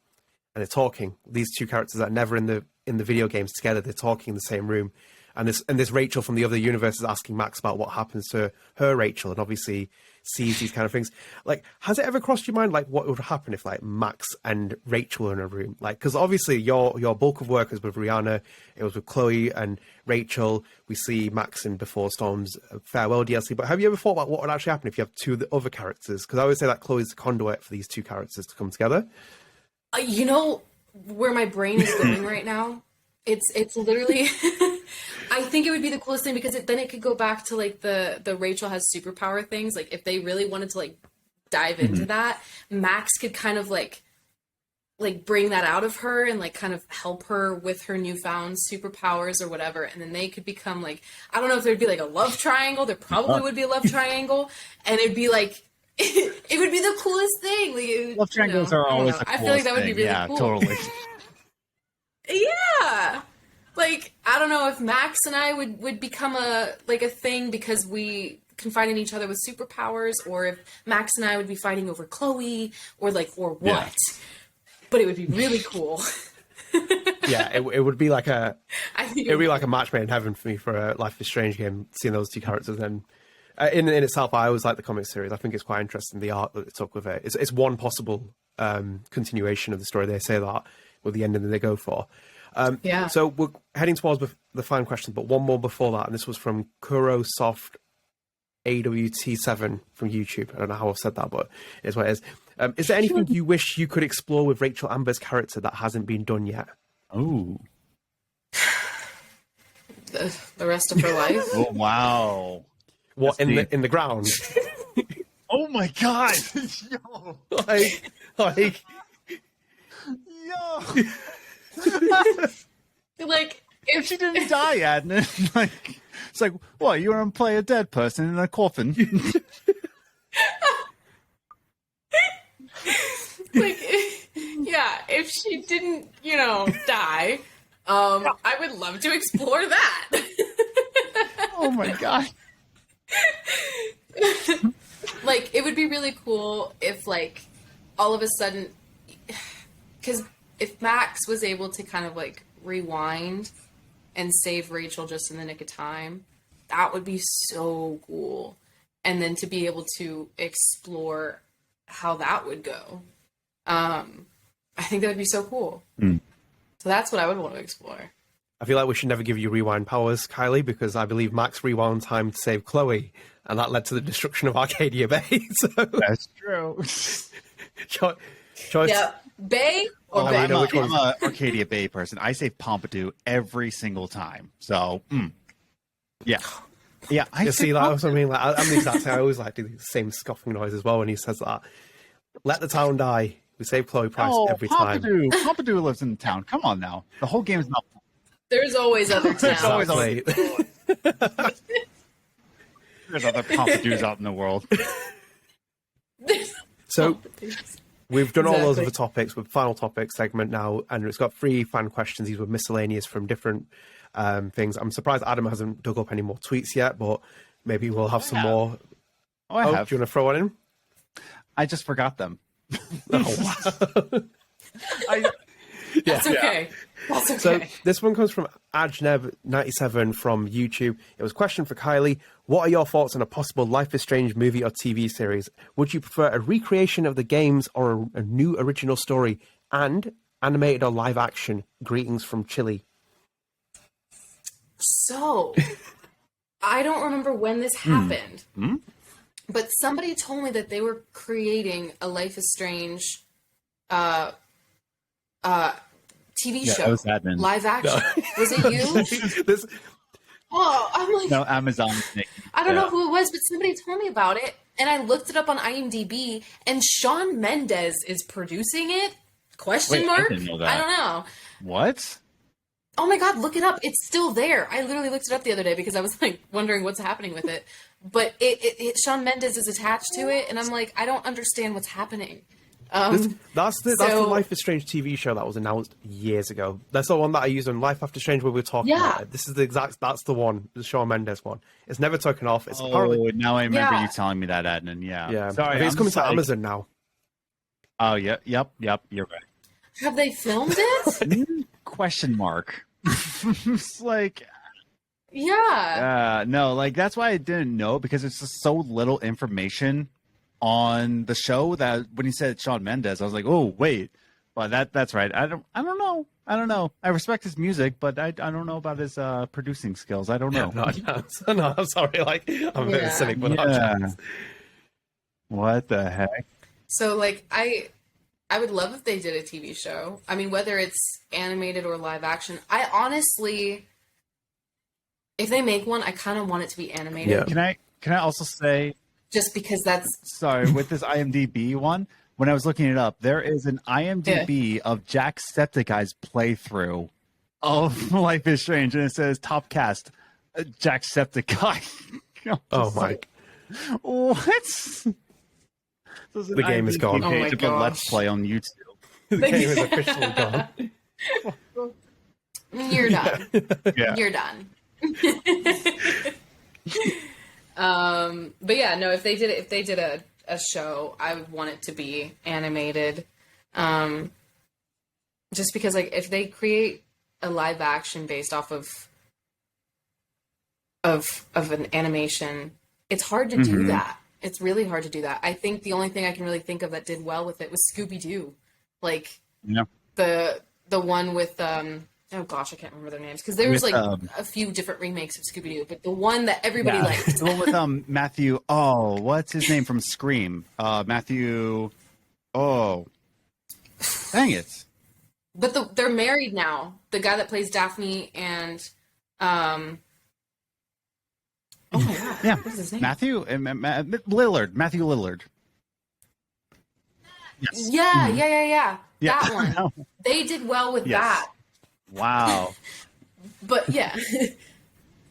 and they're talking. These two characters that are never in the video games together, they're talking in the same room. And this Rachel from the other universe is asking Max about what happens to her Rachel, and obviously sees these kind of things. Like, has it ever crossed your mind, like, what would happen if, like, Max and Rachel were in a room? Like, because obviously your bulk of work is with Rihanna, it was with Chloe and Rachel. We see Max in Before Storm's Farewell DLC. But have you ever thought about what would actually happen if you have two of the other characters? Because I always say that Chloe's the conduit for these two characters to come together. You know where my brain is going right now? It's literally... I think it would be the coolest thing, because then it could go back to, like, the Rachel has superpower things. Like, if they really wanted to, like, dive into that, Max could kind of, like bring that out of her and, like, kind of help her with her newfound superpowers or whatever. And then they could become, like, I don't know if there'd be, like, a love triangle. There probably would be a love triangle. And it'd be, like, it would be the coolest thing. Like, love triangles are always the coolest I feel like that would be really cool. Totally. Yeah. Like, I don't know if Max and I would become a thing because we confide in each other with superpowers, or if Max and I would be fighting over Chloe, or what. Yeah. But it would be really cool. Yeah, it would be like a match made in heaven for me for a Life is Strange game, seeing those two characters. And in itself, I always like the comic series. I think it's quite interesting, the art that it took with it. It's one possible continuation of the story. They say that with the ending that they go for. So we're heading towards the final question, but one more before that, and this was from Kurosoft AWT7 from YouTube. I don't know how I've said that, but it's what it is. Is there anything you wish you could explore with Rachel Amber's character that hasn't been done yet? Oh, the rest of her life. Oh wow! What in the ground? Oh my god! Yo, like yo. Like, if she didn't die, Adnan, like, it's like, what, you want to play a dead person in a coffin? Like, yeah, if she didn't, die, I would love to explore that. Oh my god. Like, it would be really cool if, like, all of a sudden, because if Max was able to kind of, like, rewind and save Rachel just in the nick of time, that would be so cool. And then to be able to explore how that would go, I think that would be so cool. So that's what I would want to explore. I feel like we should never give you rewind powers, Kylie, because I believe Max rewound time to save Chloe, and that led to the destruction of Arcadia Bay. So that's true. Choice. Yeah, Bay or Bay? I'm a Arcadia Bay person. I save Pompidou every single time. So, yeah. Yeah, I see that. Or something like I'm the exact same. I always like do the same scoffing noise as well when he says that. Let the town die. We save Chloe Price every time. Pompidou lives in the town. Come on now. The whole game is not. There's always other towns. There's always There's other Pompidous out in the world. So we've done all those other topics with final topic segment now, and it's got 3 fan questions. These were miscellaneous from different things. I'm surprised Adam hasn't dug up any more tweets yet, but maybe we'll have some more. Oh, I have. Do you want to throw one in? I just forgot them. Oh, wow. That's okay. That's okay. So this one comes from Ajneb97 from YouTube. It was a question for Kylie. What are your thoughts on a possible Life is Strange movie or TV series? Would you prefer a recreation of the games or a new original story? And animated or live action? Greetings from Chile. So, I don't remember when this happened, but somebody told me that they were creating a Life is Strange TV show, was Adnan. live action. No. Was it you? I'm like, no, Amazon. I don't know who it was, but somebody told me about it, and I looked it up on IMDb, and Shawn Mendes is producing it? Question mark? I didn't know that. I don't know. What? Oh my god, look it up. It's still there. I literally looked it up the other day because I was like wondering what's happening with it. But it Shawn Mendes is attached to it, and I'm like, I don't understand what's happening. That's the Life is Strange TV show that was announced years ago. That's the one that I used on Life After Strange where we were talking about it. This is that's the one, the Shawn Mendes one. It's never taken off. It's apparently... now I remember you telling me that, Adnan. Yeah. Sorry, it's coming to Amazon now. Oh, yeah, yep, you're right. Have they filmed it? Question mark. It's like... Yeah. No, like that's why I didn't know, because it's just so little information on the show that when he said Shawn Mendes, I was like, oh wait, but that's right. I don't know. I respect his music, but I don't know about his producing skills. I don't know. No, I'm sorry. Like, I'm a bit cynic, but not a chance. What the heck? So, like, I would love if they did a TV show. I mean, whether it's animated or live action. I honestly, if they make one, I kind of want it to be animated. Yeah. Can I also say, just because that's sorry, with this IMDb one, when I was looking it up, there is an IMDb of Jacksepticeye's playthrough of Life is Strange, and it says top cast Jacksepticeye. Oh my! Like, what? So the game is gone. Oh my to gosh. Let's Play on YouTube. The game is officially gone. You're done. Yeah. You're done. But yeah, no, if they did a show, I would want it to be animated. Just because, like, if they create a live action based off of an animation, it's hard to do that. It's really hard to do that. I think the only thing I can really think of that did well with it was Scooby-Doo. Like, the one with oh gosh, I can't remember their names, because there was like a few different remakes of Scooby-Doo, but the one that everybody liked. The one with Matthew. Oh, what's his name from Scream? Matthew. Oh, dang it! But they're married now. The guy that plays Daphne and oh my god, Yeah, what's his name? Matthew Lillard. Matthew Lillard. Yes. Yeah. That one. No. They did well with Yes. that. Wow. But yeah,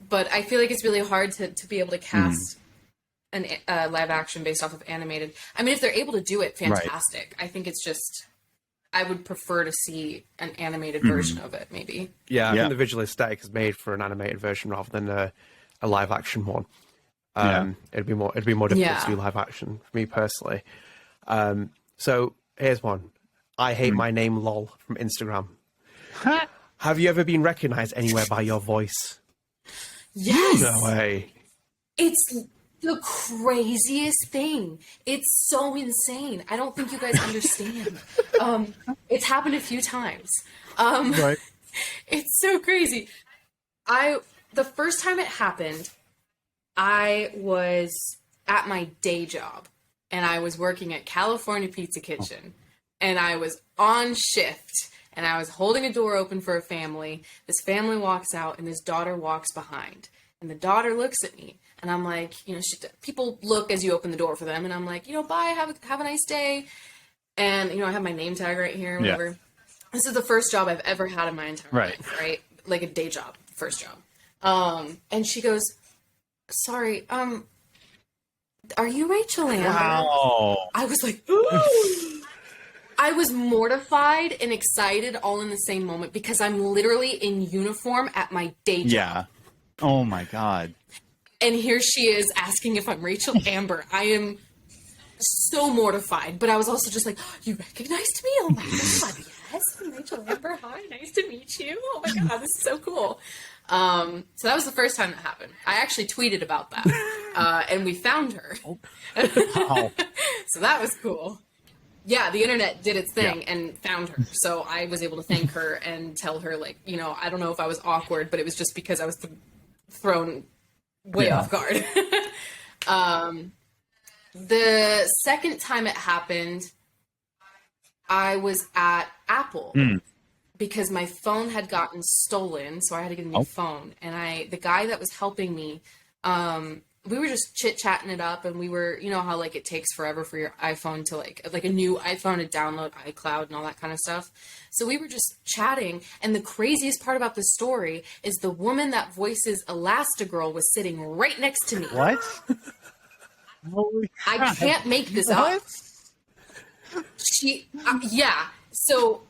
but I feel like it's really hard to be able to cast an live action based off of animated. I mean, if they're able to do it, fantastic. Right. I think it's just, I would prefer to see an animated version of it, maybe. Yeah, I think the visual aesthetic is made for an animated version rather than a live action one. It'd be more difficult to do live action for me personally. So here's one. I hate my name lol from Instagram. Have you ever been recognized anywhere by your voice? Yes. No way. It's the craziest thing. It's so insane. I don't think you guys understand. It's happened a few times. Right. It's so crazy. The first time it happened, I was at my day job and I was working at California Pizza Kitchen and I was on shift and I was holding a door open for a family. This family walks out and this daughter walks behind and the daughter looks at me and I'm like, people look as you open the door for them and I'm like, bye, have a nice day. And, I have my name tag right here, whatever. Yeah. This is the first job I've ever had in my entire life, right? Like a day job, first job. And she goes, sorry, are you Rachel Amber? Wow. I was like, ooh. I was mortified and excited all in the same moment because I'm literally in uniform at my day job. Yeah. Oh my God. And here she is asking if I'm Rachel Amber. I am so mortified, but I was also just like, you recognized me? Oh my God, yes, I'm Rachel Amber. Hi, nice to meet you. Oh my God, this is so cool. So that was the first time that happened. I actually tweeted about that, and we found her. Wow. So that was cool. Yeah, the internet did its thing and found her. So I was able to thank her and tell her, like, I don't know if I was awkward, but it was just because I was thrown way off guard. The second time it happened, I was at Apple because my phone had gotten stolen, so I had to get a new phone. And the guy that was helping me, we were just chit-chatting it up, and we were, how, like, it takes forever for your iPhone to, like a new iPhone to download iCloud and all that kind of stuff. So we were just chatting, and the craziest part about this story is the woman that voices Elastigirl was sitting right next to me. What? I can't make this up. She, so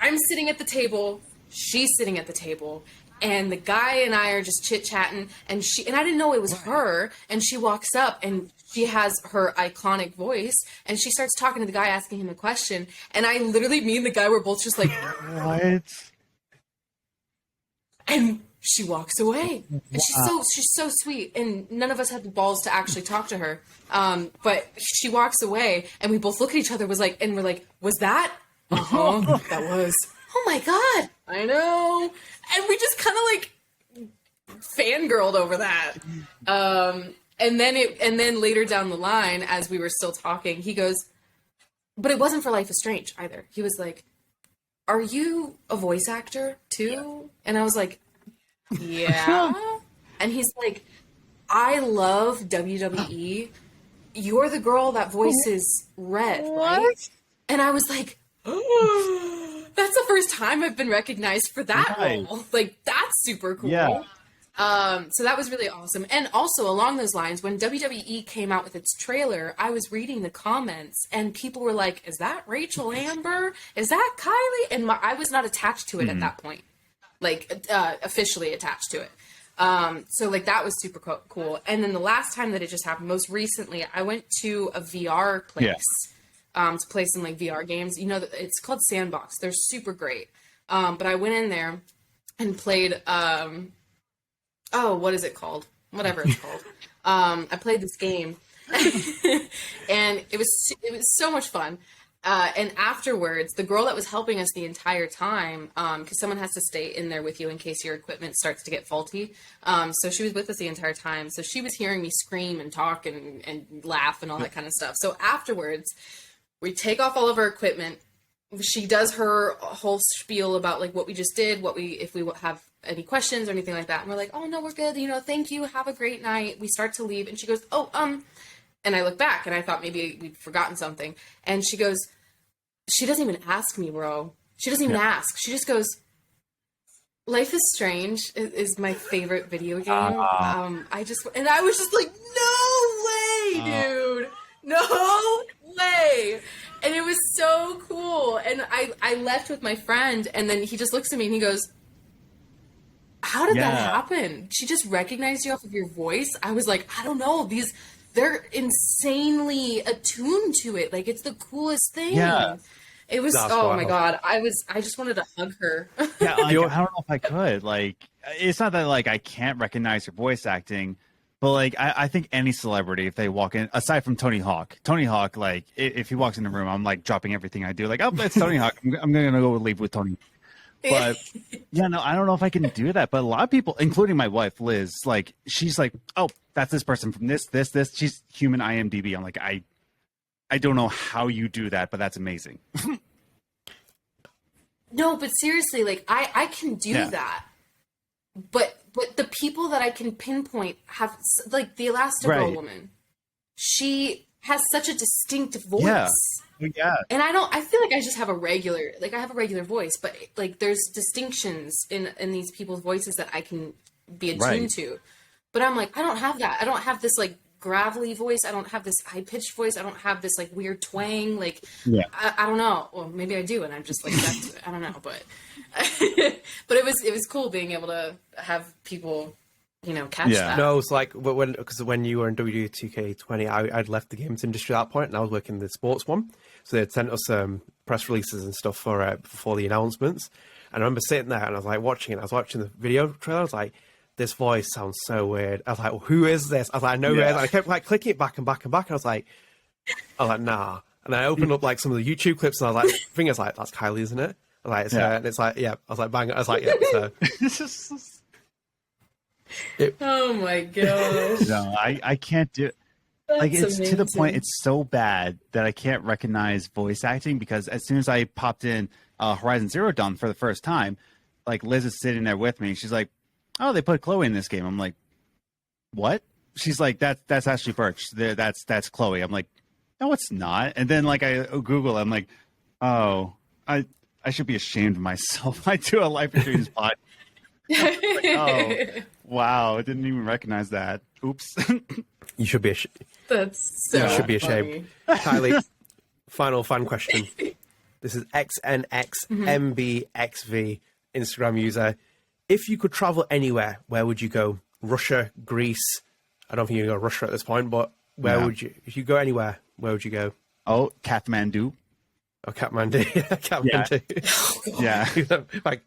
I'm sitting at the table, she's sitting at the table, and the guy and I are just chit-chatting, and I didn't know it was her, and she walks up, and she has her iconic voice, and she starts talking to the guy, asking him a question, and me and the guy were both just like, what? And she walks away. And she's so sweet, and none of us had the balls to actually talk to her. But she walks away, and we both look at each other. We're like, was that? That was. Oh my god! I know. And we just kind of like fangirled over that. And then later down the line, as we were still talking, he goes, but it wasn't for Life is Strange either. He was like, are you a voice actor too? Yeah. And I was like, yeah. And he's like, I love WWE. You're the girl that voices Red, right? And I was like, oh, that's the first time I've been recognized for that role. Like, that's super cool. Yeah. So that was really awesome. And also along those lines, when WWE came out with its trailer, I was reading the comments and people were like, is that Rachel Amber? Is that Kylie? And I was not attached to it at that point, like officially attached to it. So like that was super cool. And then the last time that it just happened, most recently, I went to a VR place to play some like VR games. You know, it's called Sandbox. They're super great. But I went in there and played... what is it called? Whatever it's called. I played this game, and it was so much fun. And afterwards, the girl that was helping us the entire time, because someone has to stay in there with you in case your equipment starts to get faulty. So she was with us the entire time. So she was hearing me scream and talk and laugh and all that kind of stuff. So afterwards, we take off all of our equipment. She does her whole spiel about like what we just did, if we have any questions or anything like that. And we're like, oh no, we're good. You know, thank you. Have a great night. We start to leave. And she goes, and I look back and I thought maybe we'd forgotten something. And she goes, she doesn't even ask me, bro. She doesn't even ask. She just goes, Life is Strange is my favorite video game. And I was just like, no way, dude. No way. And it was so cool. And I left with my friend and then he just looks at me and he goes, how did that happen? She just recognized you off of your voice? I was like, I don't know. They're insanely attuned to it. Like, it's the coolest thing. Yeah. It was, my God. I just wanted to hug her. Yeah, like, I don't know if I could. Like, it's not that, like, I can't recognize your voice acting, but, like, I think any celebrity, if they walk in, aside from Tony Hawk, like, if he walks in the room, I'm, like, dropping everything I do. Like, oh, it's Tony Hawk. I'm going to go leave with Tony. But yeah, no, I don't know if I can do that. But a lot of people, including my wife, Liz, like, she's like, oh, that's this person from this. She's human IMDb. I'm like, I don't know how you do that, but that's amazing. No, but seriously, like, I can do that. But the people that I can pinpoint have, like, the Elastigirl woman. She has such a distinct voice. Yeah. And I feel like I just have a regular voice, but like there's distinctions in these people's voices that I can be attuned to. But I'm like, I don't have that. I don't have this like gravelly voice. I don't have this high pitched voice. I don't have this like weird twang. Like, I don't know. Well, maybe I do. And I'm just like, I don't know, but, but it was cool being able to have people, you know, catch that. No, it's like when you were in WW2K20, I'd left the games industry at that point and I was working in the sports one. So they'd sent us press releases and stuff for the announcements. And I remember sitting there and I was like watching it. I was watching the video trailer. I was like, this voice sounds so weird. I was like, well, who is this? I was like, I know who it is. And I kept like clicking it back and back and back. And I was like, nah. And I opened up like some of the YouTube clips and I was like, fingers like, that's Kylie, isn't it? I was like, it's her. And it's like, yeah. I was like, bang. I was like, yeah, it's her. Oh my gosh. No, I can't do it. Like, it's amazing. To the point, it's so bad that I can't recognize voice acting because as soon as I popped in Horizon Zero Dawn for the first time, like Liz is sitting there with me. She's like, oh, they put Chloe in this game. I'm like, what? She's like, that's Ashley Birch. That's Chloe. I'm like, no, it's not. And then like I Google, I'm like, oh, I should be ashamed of myself. I do a Life is Strange pod. Like, oh, wow, I didn't even recognize that. Oops. You should be ashamed. That's so You should be funny. ashamed. Kylie, final fan question. This is XNXMBXV, Instagram user. If you could travel anywhere, where would you go? Russia, Greece? I don't think you can go to Russia at this point, but where would you? If you go anywhere, where would you go? Oh, Kathmandu. Oh, Kathmandu. Kathmandu. Yeah. Like,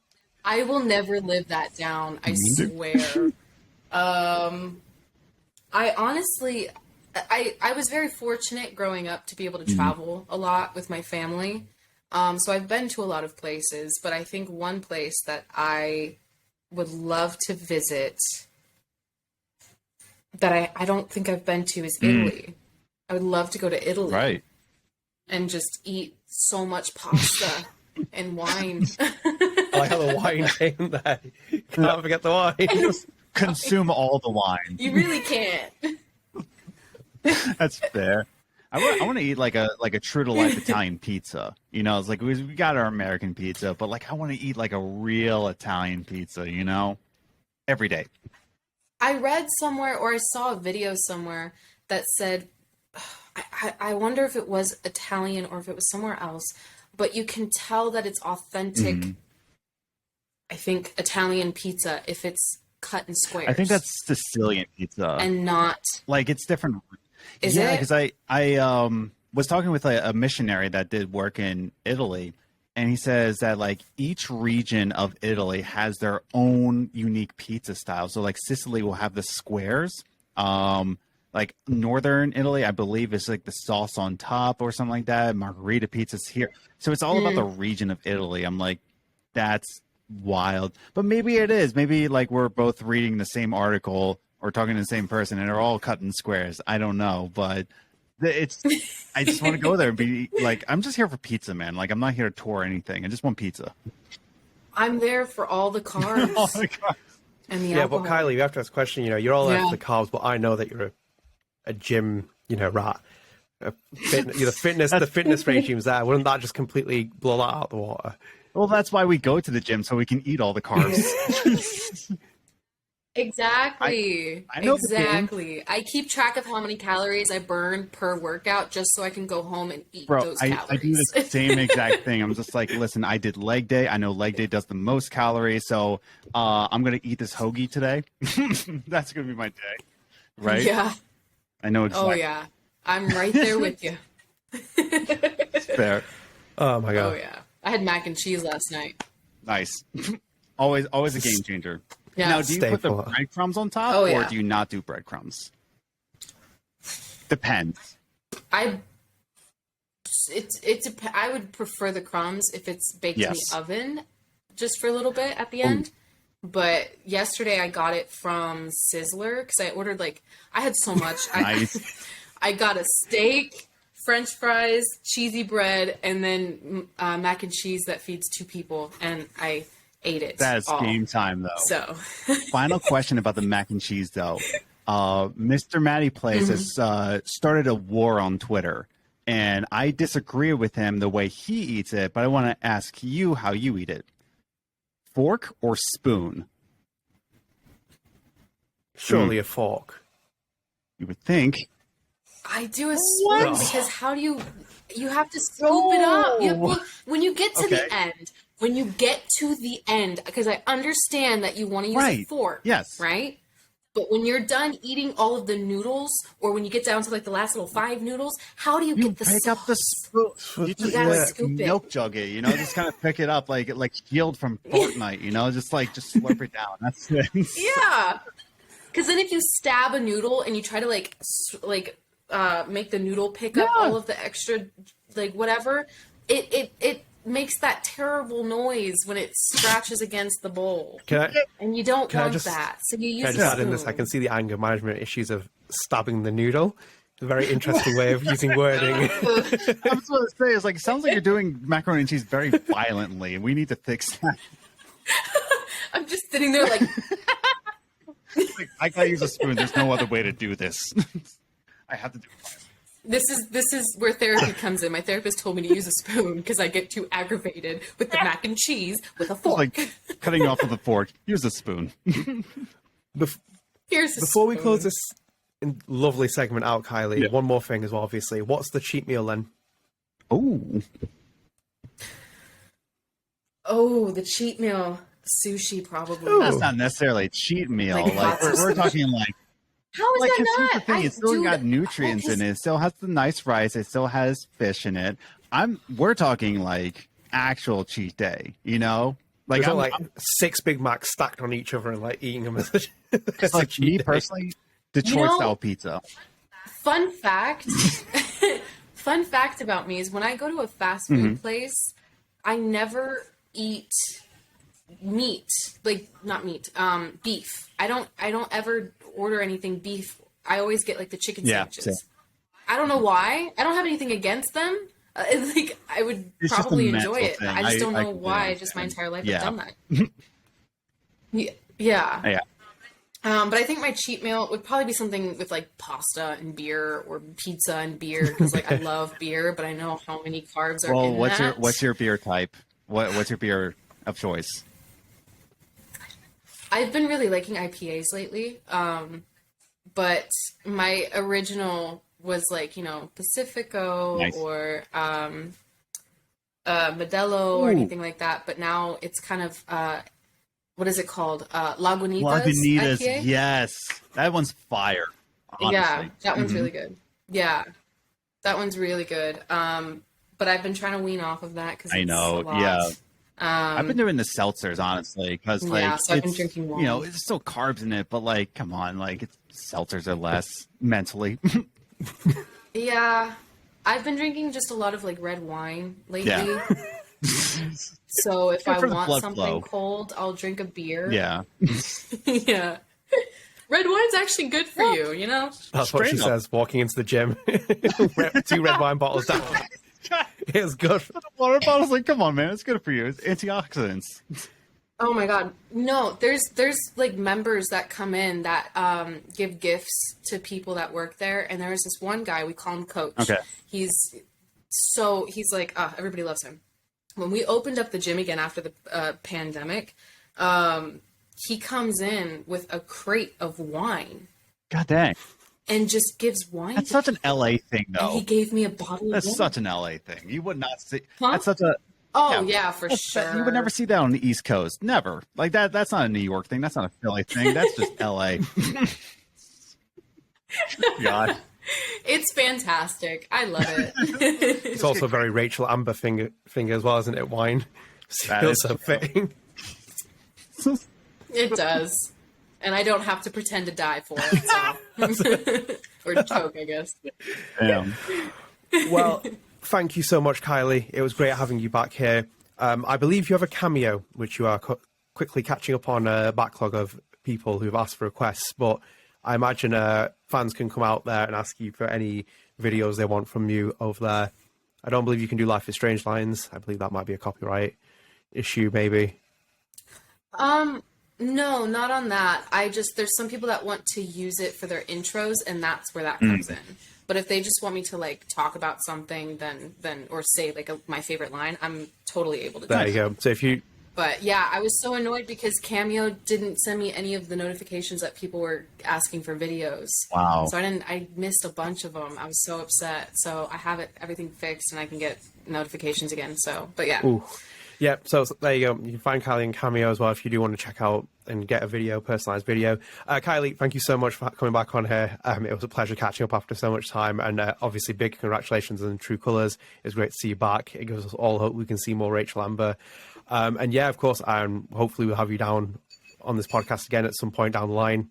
I will never live that down. I swear. I honestly, I was very fortunate growing up to be able to travel a lot with my family. So I've been to a lot of places, but I think one place that I would love to visit that I don't think I've been to is Italy. I would love to go to Italy. Right. And just eat so much pasta and wine. I like how the wine came there. Can't forget the wine. Consume all the wine. You really can't. That's fair. I want to eat like a true to life Italian pizza. You know, it's like we got our American pizza, but like I want to eat like a real Italian pizza. You know, every day. I read somewhere or I saw a video somewhere that said, I wonder if it was Italian or if it was somewhere else, but you can tell that it's authentic. I think Italian pizza if it's cut in squares. I think that's Sicilian pizza, and not like it's different. Is it? Because I was talking with a missionary that did work in Italy, and he says that like each region of Italy has their own unique pizza style. So like Sicily will have the squares. Like northern Italy, I believe, is like the sauce on top or something like that. Margherita pizza's here. So it's all about the region of Italy. I'm like, that's wild. But maybe it is. Maybe like we're both reading the same article or talking to the same person and they're all cut in squares. I don't know. But it's I just want to go there and be like, I'm just here for pizza, man. Like I'm not here to tour anything. I just want pizza. I'm there for all the carbs. All the carbs. And the Yeah, alcohol. but Kylie, you have to ask a question. You know, you're all there Yeah. for the carbs, but I know that you're a gym, rat. The fitness regime's there. Wouldn't that just completely blow that out of the water? Well, that's why we go to the gym, so we can eat all the carbs. Exactly. I know the game. Exactly. I keep track of how many calories I burn per workout just so I can go home and eat those calories. I do the same exact thing. I'm just like, listen, I did leg day. I know leg day does the most calories, so I'm going to eat this hoagie today. That's going to be my day, right? Yeah. I know exactly. Oh, yeah. I'm right there with you. It's fair. Oh my god. Oh, yeah. I had mac and cheese last night. Nice. always a game changer. Yeah. Now, do you put the Staple. breadcrumbs on top, Oh, or yeah. do you not do breadcrumbs? Depends. I would prefer the crumbs if it's baked in the oven just for a little bit at the end. But yesterday I got it from Sizzler because I ordered I had so much. Nice. I got a steak, French fries, cheesy bread, and then mac and cheese that feeds 2 people, and I ate it. That's all. game time, though. So, final question about the mac and cheese, though. Mr. Matty Plays has started a war on Twitter, and I disagree with him the way he eats it, but I want to ask you how you eat it. Fork or spoon? Surely a fork. You would think. I do a spoon because how do you have to scoop it up. When you get to the end, because I understand that you want to use a fork. Yes. Right? But when you're done eating all of the noodles, or when you get down to the last little 5 noodles, how do you get the pick sauce? up the spoon? You just gotta scoop it. milk jug it, just kind of pick it up like Shield from Fortnite, just slurp it down. That's it. Yeah. Because then if you stab a noodle and you try to make the noodle pick up all of the extra whatever, it makes that terrible noise when it scratches against the bowl. And you don't want that. So you use a add in this? I can see the anger management issues of stabbing the noodle. It's a very interesting way of using wording. I was going to say, it sounds like you're doing macaroni and cheese very violently. We need to fix that. I'm just sitting there I gotta use a spoon. There's no other way to do this. I have to do it. This is where therapy comes in. My therapist told me to use a spoon because I get too aggravated with the mac and cheese with a fork. Cutting off with a fork. Use a spoon. Before we close this lovely segment out, Kylie, one more thing as well, obviously. What's the cheat meal then? Oh, the cheat meal. Sushi, probably. Ooh. That's not necessarily a cheat meal. We're talking how is that here's not? the thing, it's still got nutrients in it. It still has the nice rice. It still has fish in it. We're talking actual cheat day, Like, There's I'm, like 6 Big Macs stacked on each other and like eating them as it's like me personally, Detroit style pizza. Fun fact. Fun fact about me is when I go to a fast food place, I never eat meat, like not meat, beef. I don't ever order anything beef. I always get like the chicken sandwiches. Same. I don't know why. I don't have anything against them. Like I would probably enjoy it. Thing. I just don't know why. Just my entire life I've done that. Yeah. But I think my cheat meal would probably be something with like pasta and beer or pizza and beer because like I love beer, but I know how many carbs are in that. What's your beer type? What's your beer of choice? I've been really liking IPAs lately, but my original was like, you know, Pacifico or Modelo or anything like that. But now it's kind of, what is it called? Lagunitas Lagunitas, IPA? yes. That one's fire, honestly. Yeah, that one's really good. Yeah, that one's really good. But I've been trying to wean off of that because I know, a lot. yeah. I've been doing the seltzers, honestly, because like so I've been drinking wine. You know, there's still carbs in it, but like, come on, like seltzers are less mentally. Yeah, I've been drinking just a lot of like red wine lately. Yeah. So if I for the want blood something flow. cold, I'll drink a beer. Yeah. Yeah. Red wine's actually good for you, you know? That's what she says, walking into the gym. 2 red wine bottles down. It's good. The water bottle's like, come on, man, it's good for you. It's antioxidants. Oh my god. No, there's like members that come in that give gifts to people that work there, and there was this one guy, we call him Coach. Okay. He's like everybody loves him. When we opened up the gym again after the pandemic, he comes in with a crate of wine. God dang. And just gives wine. That's such an LA thing, though. And he gave me a bottle of wine. That's such an LA thing. You would not see. Huh? That's such a. Oh, yeah, for sure. You would never see that on the East Coast. Never. Like that. That's not a New York thing. That's not a Philly thing. That's just LA. God. It's fantastic. I love it. It's also very Rachel Amber finger as well, isn't it? Wine. That Feels is so fitting. It does. And I don't have to pretend to die for it. So. Or choke, I guess. Damn. Well, thank you so much, Kylie. It was great having you back here. I believe you have a cameo, which you are quickly catching up on a backlog of people who've asked for requests. But I imagine fans can come out there and ask you for any videos they want from you over there. I don't believe you can do Life is Strange lines. I believe that might be a copyright issue, maybe. No, not on that. There's some people that want to use it for their intros, and that's where that comes in. But if they just want me to like talk about something, then or say like my favorite line, I'm totally able to do There you go. So if you... But yeah, I was so annoyed because Cameo didn't send me any of the notifications that people were asking for videos. Wow. So I missed a bunch of them. I was so upset. So I have everything fixed and I can get notifications again. So, but yeah. Ooh. Yeah, so there you go. You can find Kylie in Cameo as well if you do want to check out and get a video, personalized video. Kylie, thank you so much for coming back on here. It was a pleasure catching up after so much time, and obviously big congratulations on True Colors. It's great to see you back. It gives us all hope we can see more Rachel Amber. And yeah, of course, hopefully we'll have you down on this podcast again at some point down the line.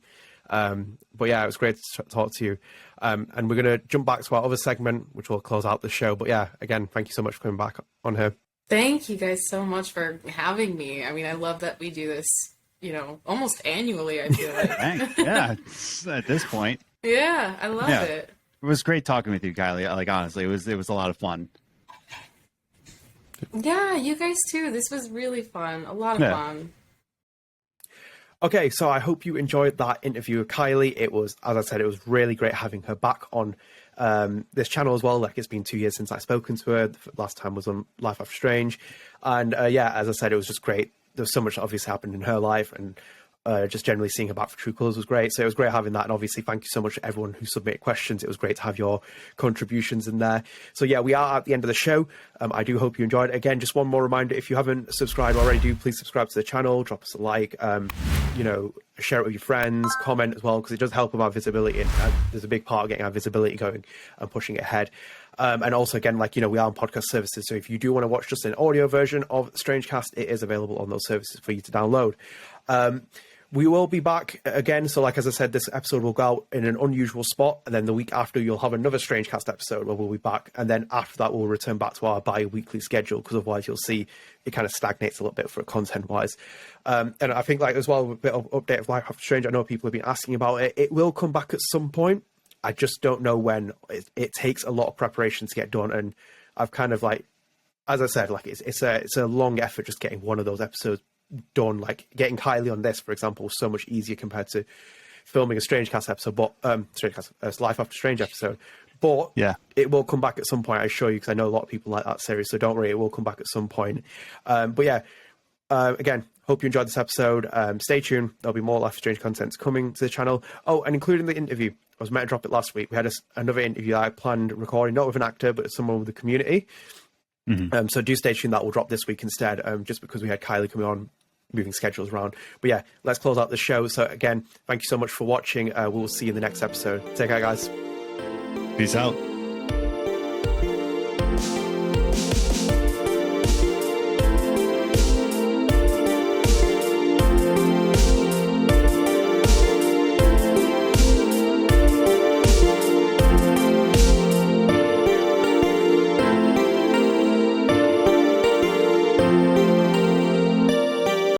But yeah, it was great to talk to you. And we're going to jump back to our other segment, which will close out the show. But yeah, again, thank you so much for coming back on here. Thank you guys so much for having me. I mean, I love that we do this, almost annually, I feel like. Yeah, at this point. Yeah, I love it. It was great talking with you, Kylie. Like, honestly, it was a lot of fun. Yeah, you guys too. This was really fun. A lot of fun. Okay, so I hope you enjoyed that interview with Kylie. It was, as I said, it was really great having her back on this channel as well. Like, it's been 2 years since I've spoken to her. The last time was on Life After Strange. And yeah, as I said, it was just great. There was so much that obviously happened in her life, and just generally seeing her back for True Colors was great. So it was great having that. And obviously, thank you so much to everyone who submitted questions. It was great to have your contributions in there. So yeah, we are at the end of the show. I do hope you enjoyed it. Again, just one more reminder, if you haven't subscribed already, do please subscribe to the channel, drop us a like. share it with your friends, comment as well, because it does help with our visibility, and there's a big part of getting our visibility going and pushing it ahead. And also, again, we are on podcast services, so if you do want to watch just an audio version of StrangeCast, it is available on those services for you to download. We will be back again. So, as I said, this episode will go out in an unusual spot, and then the week after, you'll have another StrangeCast episode where we'll be back. And then after that, we'll return back to our bi-weekly schedule, because otherwise you'll see it kind of stagnates a little bit for content-wise. And I think, as well, a bit of update of Life After Strange. I know people have been asking about it. It will come back at some point. I just don't know when. It takes a lot of preparation to get done, and I've kind of as I said, it's a long effort just getting one of those episodes done. Getting Kylie on this, for example, was so much easier compared to filming a StrangeCast episode, but Life After Strange episode. But yeah, it will come back at some point, I assure you, because I know a lot of people like that series, so don't worry, it will come back at some point. But yeah, again, hope you enjoyed this episode. Stay tuned, there'll be more Life After Strange content coming to the channel. Oh, and including the interview, I was meant to drop it last week. We had another interview that I planned recording, not with an actor, but someone with the community. Mm-hmm. So do stay tuned, that will drop this week instead, just because we had Kylie coming on, moving schedules around. But yeah, let's close out the show. So again, thank you so much for watching. We will see you in the next episode. Take care, guys. Peace out.